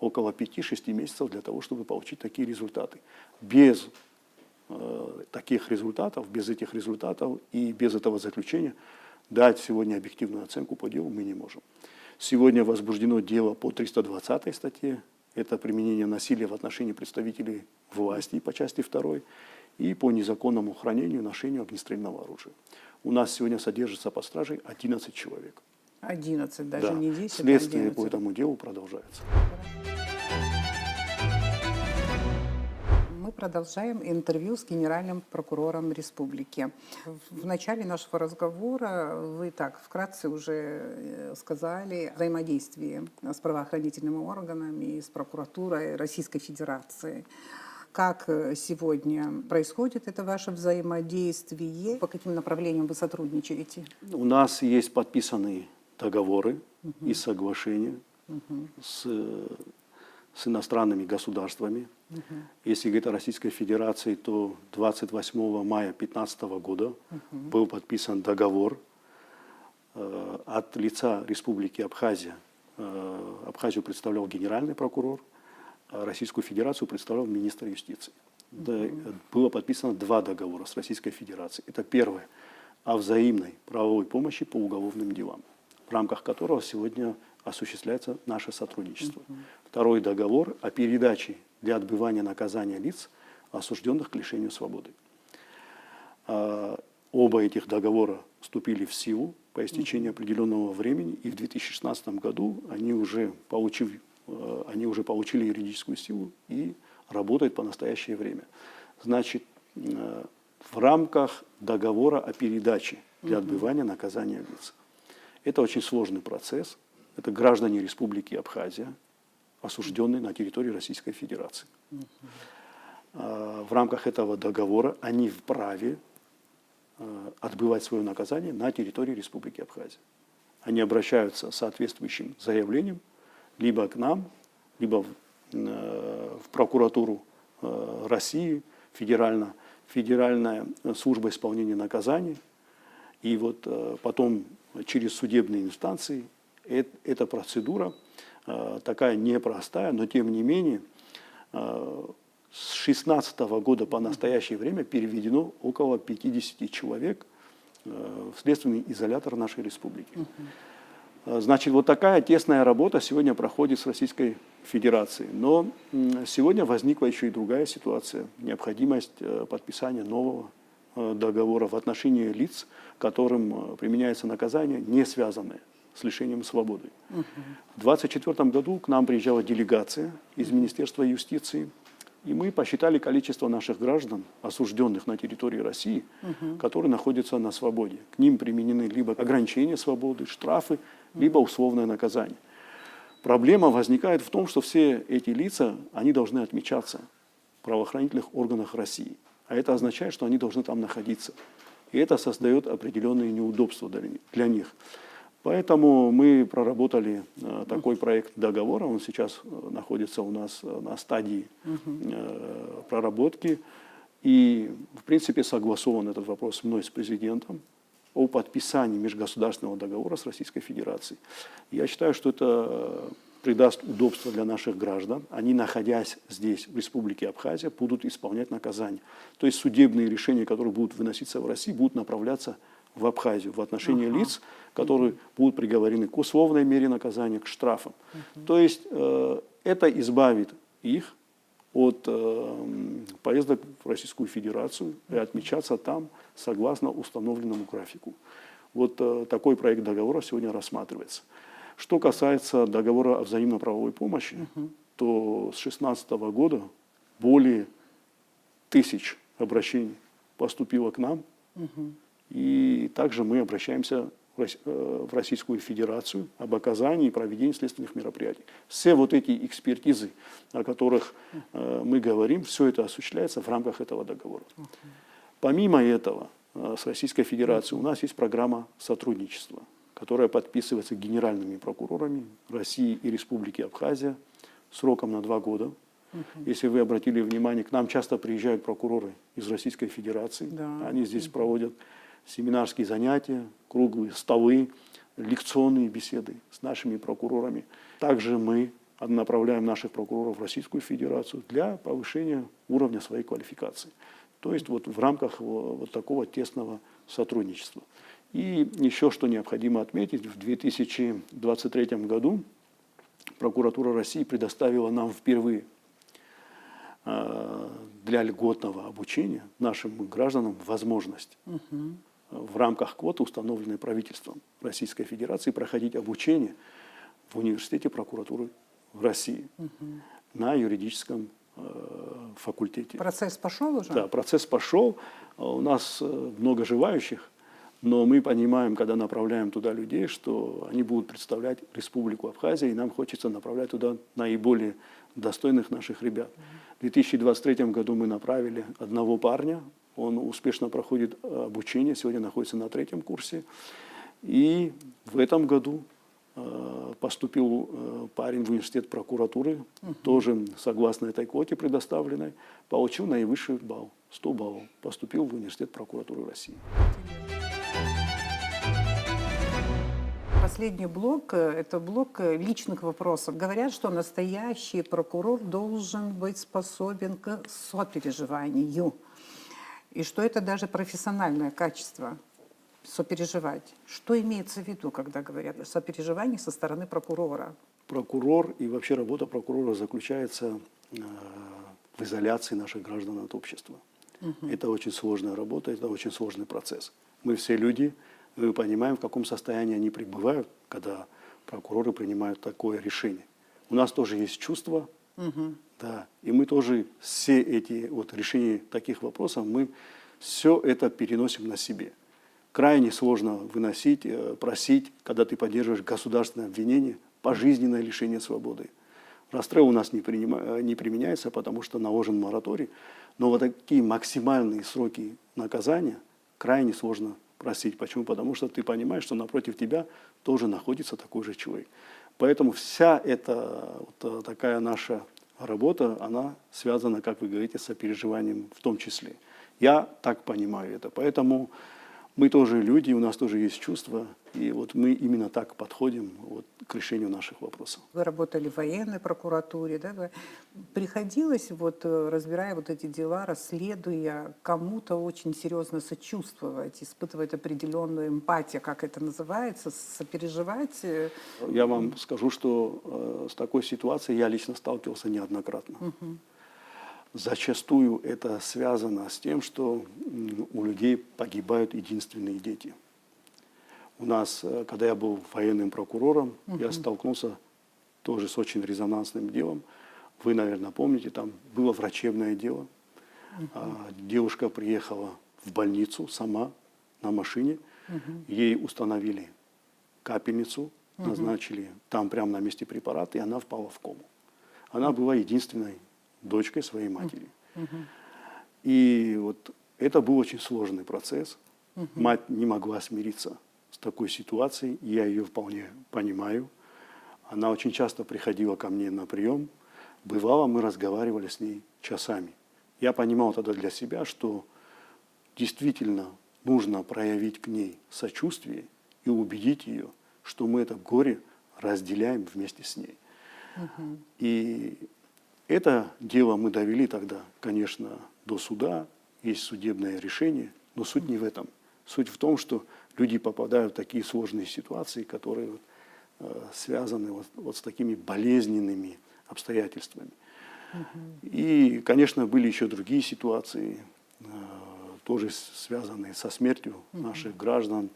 Около 5-6 месяцев для того, чтобы получить такие результаты. Без таких результатов, без этих результатов и без этого заключения дать сегодня объективную оценку по делу мы не можем. Сегодня возбуждено дело по 320 статье. Это применение насилия в отношении представителей власти по части 2 и по незаконному хранению и ношению огнестрельного оружия. У нас сегодня содержится под стражей 11 человек. 11, даже Да. не 10, Следствие 11. по этому делу продолжается. Мы продолжаем интервью с генеральным прокурором республики. В начале нашего разговора вы так вкратце уже сказали о взаимодействии с правоохранительными органами, с прокуратурой Российской Федерации. Как сегодня происходит это ваше взаимодействие? По каким направлениям вы сотрудничаете? У нас есть подписанные договоры и соглашения с иностранными государствами. Если говорить о Российской Федерации, то 28 мая 2015 года был подписан договор от лица Республики Абхазия. Абхазию представлял генеральный прокурор, а Российскую Федерацию представлял министр юстиции. Было подписано 2 договора с Российской Федерацией. Это первое о взаимной правовой помощи по уголовным делам, в рамках которого сегодня осуществляется наше сотрудничество. Второй договор о передаче для отбывания наказания лиц, осужденных к лишению свободы. Оба этих договора вступили в силу по истечении определенного времени, и в 2016 году они уже, получив они уже получили юридическую силу и работают по настоящее время. Значит, в рамках договора о передаче для отбывания наказания лиц. Это очень сложный процесс. Это граждане Республики Абхазия, осужденные на территории Российской Федерации. В рамках этого договора они вправе отбывать свое наказание на территории Республики Абхазия. Они обращаются с соответствующим заявлением либо к нам, либо в прокуратуру России, Федеральная служба исполнения наказаний. И вот потом через судебные инстанции эта процедура такая непростая, но тем не менее с 2016 года по настоящее время переведено около 50 человек в следственный изолятор нашей республики. Значит, вот такая тесная работа сегодня проходит с Российской Федерацией. Но сегодня возникла еще и другая ситуация. Необходимость подписания нового договора в отношении лиц, которым применяется наказание, не связанное с лишением свободы. В 2024 году к нам приезжала делегация из Министерства юстиции, и мы посчитали количество наших граждан, осужденных на территории России, которые находятся на свободе. К ним применены либо ограничения свободы, штрафы, либо условное наказание. Проблема возникает в том, что все эти лица, они должны отмечаться в правоохранительных органах России. А это означает, что они должны там находиться. И это создает определенные неудобства для них. Поэтому мы проработали такой проект договора. Он сейчас находится у нас на стадии проработки. И, в принципе, согласован этот вопрос мной с президентом о подписании межгосударственного договора с Российской Федерацией. Я считаю, что это придаст удобства для наших граждан. Они, находясь здесь, в Республике Абхазия, будут исполнять наказание. То есть судебные решения, которые будут выноситься в России, будут направляться в Абхазию в отношении лиц, которые будут приговорены к условной мере наказания, к штрафам. То есть это избавит их от поездок в Российскую Федерацию и отмечаться там согласно установленному графику. Вот такой проект договора сегодня рассматривается. Что касается договора о взаимно-правовой помощи, то с 2016 года более 1000 обращений поступило к нам. И также мы обращаемся в Российскую Федерацию об оказании и проведении следственных мероприятий. Все вот эти экспертизы, о которых мы говорим, все это осуществляется в рамках этого договора. Помимо этого, с Российской Федерацией у нас есть программа сотрудничества, которая подписывается генеральными прокурорами России и Республики Абхазия сроком на 2 года. Если вы обратили внимание, к нам часто приезжают прокуроры из Российской Федерации. Да. Они здесь проводят семинарские занятия, круглые столы, лекционные беседы с нашими прокурорами. Также мы направляем наших прокуроров в Российскую Федерацию для повышения уровня своей квалификации. То есть вот в рамках вот такого тесного сотрудничества. И еще что необходимо отметить, в 2023 году прокуратура России предоставила нам впервые для льготного обучения нашим гражданам возможность в рамках квоты, установленной правительством Российской Федерации, проходить обучение в университете прокуратуры в России на юридическом факультете. Процесс пошел уже? Да, процесс пошел. У нас много желающих, но мы понимаем, когда направляем туда людей, что они будут представлять Республику Абхазия, и нам хочется направлять туда наиболее достойных наших ребят. В 2023 году мы направили одного парня, он успешно проходит обучение, сегодня находится на 3-м курсе. И в этом году поступил парень в университет прокуратуры, тоже согласно этой квоте предоставленной, получил наивысший балл, 100 баллов, поступил в университет прокуратуры России. Последний блок – это блок личных вопросов. Говорят, что настоящий прокурор должен быть способен к сопереживанию. И что это даже профессиональное качество – сопереживать. Что имеется в виду, когда говорят о сопереживании со стороны прокурора? Прокурор и вообще работа прокурора заключается в изоляции наших граждан от общества. Это очень сложная работа, это очень сложный процесс. Мы все люди, мы понимаем, в каком состоянии они пребывают, когда прокуроры принимают такое решение. у нас тоже есть чувства, да, и мы тоже все эти вот решения таких вопросов, мы все это переносим на себе. Крайне сложно выносить, просить, когда ты поддерживаешь государственное обвинение, пожизненное лишение свободы. Расстрел у нас не применяется, потому что наложен мораторий, но вот такие максимальные сроки наказания крайне сложно просить. Почему? Потому что ты понимаешь, что напротив тебя тоже находится такой же человек. Поэтому вся эта вот такая наша работа, она связана, как вы говорите, с сопереживанием в том числе. Я так понимаю это. Поэтому мы тоже люди, у нас тоже есть чувства, и вот мы именно так подходим вот к решению наших вопросов. Вы работали в военной прокуратуре, да? Приходилось, вот, разбирая вот эти дела, расследуя, кому-то очень серьезно сочувствовать, испытывать определенную эмпатию, как это называется, сопереживать? Я вам скажу, что с такой ситуацией я лично сталкивался неоднократно. Зачастую это связано с тем, что у людей погибают единственные дети. У нас, когда я был военным прокурором, я столкнулся тоже с очень резонансным делом. Вы, наверное, помните, там было врачебное дело. Девушка приехала в больницу сама на машине. Ей установили капельницу, назначили там прямо на месте препарат, и она впала в кому. Она была единственной дочкой своей матери. И вот это был очень сложный процесс. Мать не могла смириться с такой ситуацией, и я ее вполне понимаю. Она очень часто приходила ко мне на прием. Бывало, мы разговаривали с ней часами. Я понимал тогда для себя, что действительно нужно проявить к ней сочувствие и убедить ее, что мы это горе разделяем вместе с ней. И это дело мы довели тогда, конечно, до суда, есть судебное решение, но суть не в этом. Суть в том, что люди попадают в такие сложные ситуации, которые связаны вот с такими болезненными обстоятельствами. И, конечно, были еще другие ситуации, тоже связанные со смертью наших граждан,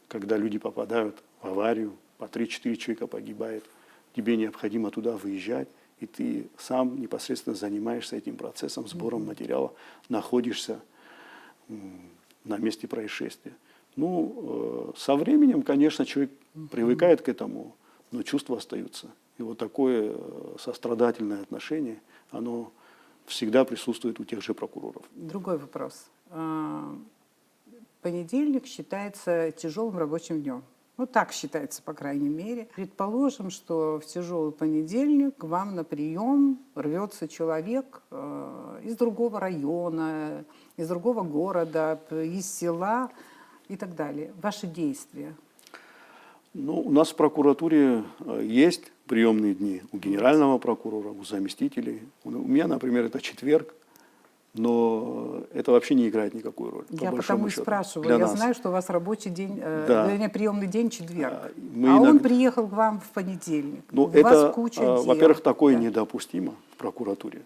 когда люди попадают в аварию, по 3-4 человека погибает, тебе необходимо туда выезжать, и ты сам непосредственно занимаешься этим процессом, сбором материала, находишься на месте происшествия. Ну, со временем, конечно, человек привыкает к этому, но чувства остаются. И вот такое сострадательное отношение, оно всегда присутствует у тех же прокуроров. Другой вопрос. Понедельник считается тяжелым рабочим днем. Ну, так считается, по крайней мере. Предположим, что в тяжелый понедельник к вам на прием рвется человек из другого района, из другого города, из села и так далее. Ваши действия? Ну, у нас в прокуратуре есть приемные дни у генерального прокурора, у заместителей. У меня, например, это четверг. Но это вообще не играет никакую роль. Я потому и спрашиваю. Я знаю, что у вас рабочий день, вернее, приемный день четверг. Он приехал к вам в понедельник. Ну, у вас куча дел. Во-первых, такое недопустимо в прокуратуре.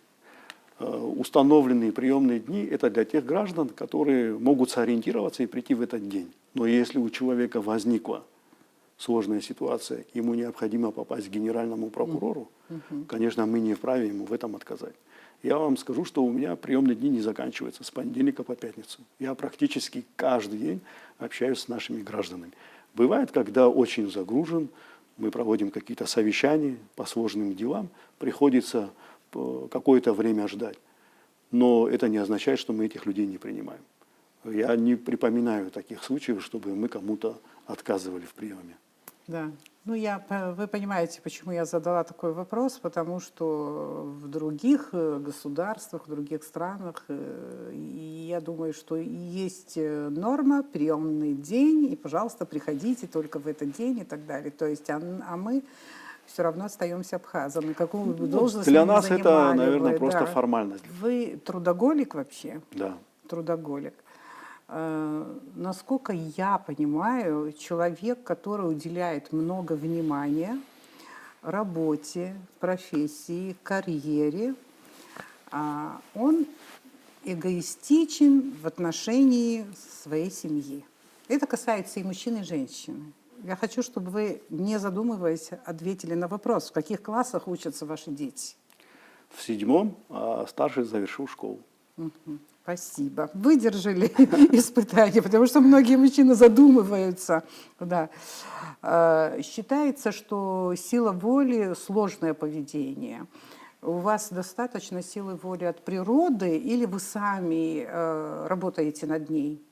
Установленные приемные дни – это для тех граждан, которые могут сориентироваться и прийти в этот день. Но если у человека возникла сложная ситуация, ему необходимо попасть к генеральному прокурору, конечно, мы не вправе ему в этом отказать. Я вам скажу, что у меня приемные дни не заканчиваются с понедельника по пятницу. Я практически каждый день общаюсь с нашими гражданами. Бывает, когда очень загружен, мы проводим какие-то совещания по сложным делам, приходится какое-то время ждать. Но это не означает, что мы этих людей не принимаем. Я не припоминаю таких случаев, чтобы мы кому-то отказывали в приеме. Да. Ну, вы понимаете, почему я задала такой вопрос, потому что в других государствах, в других странах, я думаю, что есть норма, приемный день, и, пожалуйста, приходите только в этот день и так далее. То есть, а мы все равно остаемся абхазами. Какую бы должность для нас занимали это, наверное, вы, просто формальность. Вы трудоголик вообще? Да. Трудоголик. Насколько я понимаю, человек, который уделяет много внимания работе, профессии, карьере, он эгоистичен в отношении своей семьи. Это касается и мужчин, и женщин. Я хочу, чтобы вы, не задумываясь, ответили на вопрос, в каких классах учатся ваши дети. В 7-м, а старший завершил школу. Спасибо. Выдержали испытания, потому что многие мужчины задумываются. Да. Считается, что сила воли – сложное поведение. У вас достаточно силы воли от природы или вы сами работаете над ней?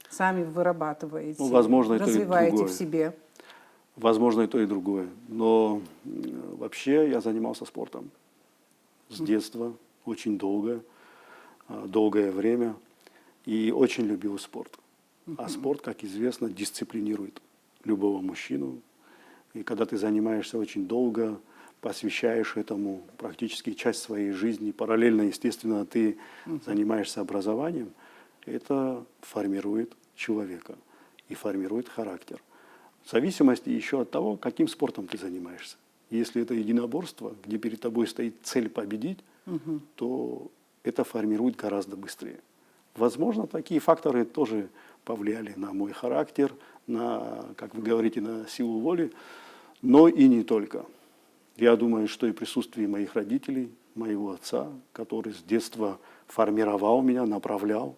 Сами вырабатываете, Ну, возможно, это и развиваете другое. в себе? Возможно, и то, и другое. Но вообще я занимался спортом с детства, очень долгое время, и очень любил спорт. А спорт, как известно, дисциплинирует любого мужчину. И когда ты занимаешься очень долго, посвящаешь этому практически часть своей жизни, параллельно, естественно, ты занимаешься образованием, это формирует человека и формирует характер. В зависимости еще от того, каким спортом ты занимаешься. Если это единоборство, где перед тобой стоит цель победить, то это формирует гораздо быстрее. Возможно, такие факторы тоже повлияли на мой характер, на, как вы говорите, на силу воли, но и не только. Я думаю, что и присутствие моих родителей, моего отца, который с детства формировал меня, направлял,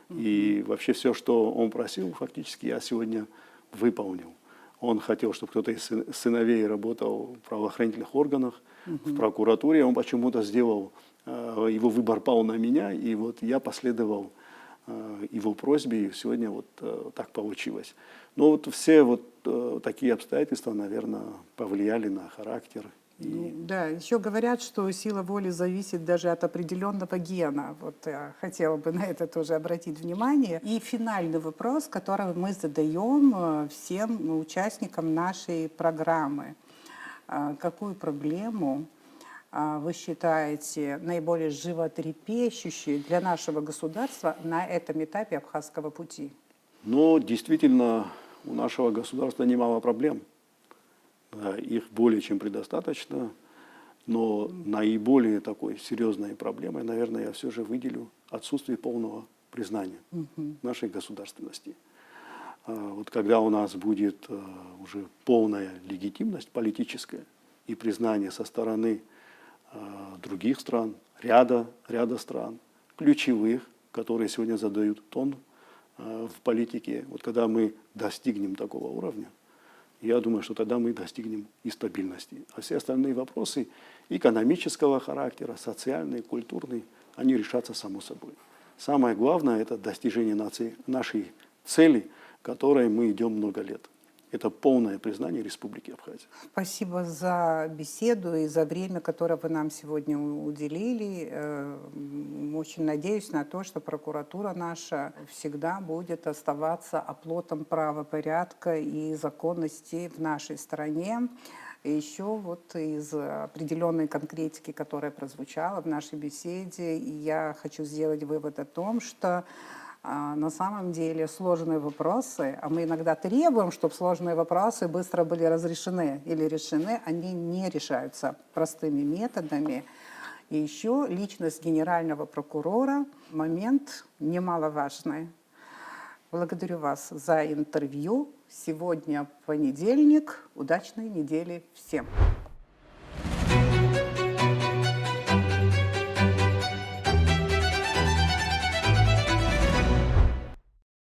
и вообще все, что он просил, фактически я сегодня выполнил. Он хотел, чтобы кто-то из сыновей работал в правоохранительных органах, в прокуратуре. Он почему-то сделал, его выбор пал на меня, и вот я последовал его просьбе, и сегодня вот так получилось. Но вот все вот такие обстоятельства, наверное, повлияли на характер. Ну, да, еще говорят, что сила воли зависит даже от определенного гена. Вот я хотела бы на это тоже обратить внимание. И финальный вопрос, который мы задаем всем участникам нашей программы. Какую проблему вы считаете наиболее животрепещущей для нашего государства на этом этапе Абхазского пути? Но действительно у нашего государства немало проблем. Их более чем предостаточно, но наиболее такой серьезной проблемой, наверное, я все же выделю отсутствие полного признания нашей государственности. Вот когда у нас будет уже полная легитимность политическая и признание со стороны других стран, ряда стран, ключевых, которые сегодня задают тон в политике, вот когда мы достигнем такого уровня, я думаю, что тогда мы достигнем и стабильности. А все остальные вопросы экономического характера, социальные, культурные, они решатся само собой. Самое главное – это достижение нашей цели, к которой мы идем много лет. Это полное признание Республики Абхазия. Спасибо за беседу и за время, которое вы нам сегодня уделили. Очень надеюсь на то, что прокуратура наша всегда будет оставаться оплотом правопорядка и законности в нашей стране. И еще вот из определенной конкретики, которая прозвучала в нашей беседе, я хочу сделать вывод о том, что на самом деле сложные вопросы, а мы иногда требуем, чтобы сложные вопросы быстро были разрешены или решены, они не решаются простыми методами. И еще личность генерального прокурора – момент немаловажный. Благодарю вас за интервью. Сегодня понедельник. Удачной недели всем!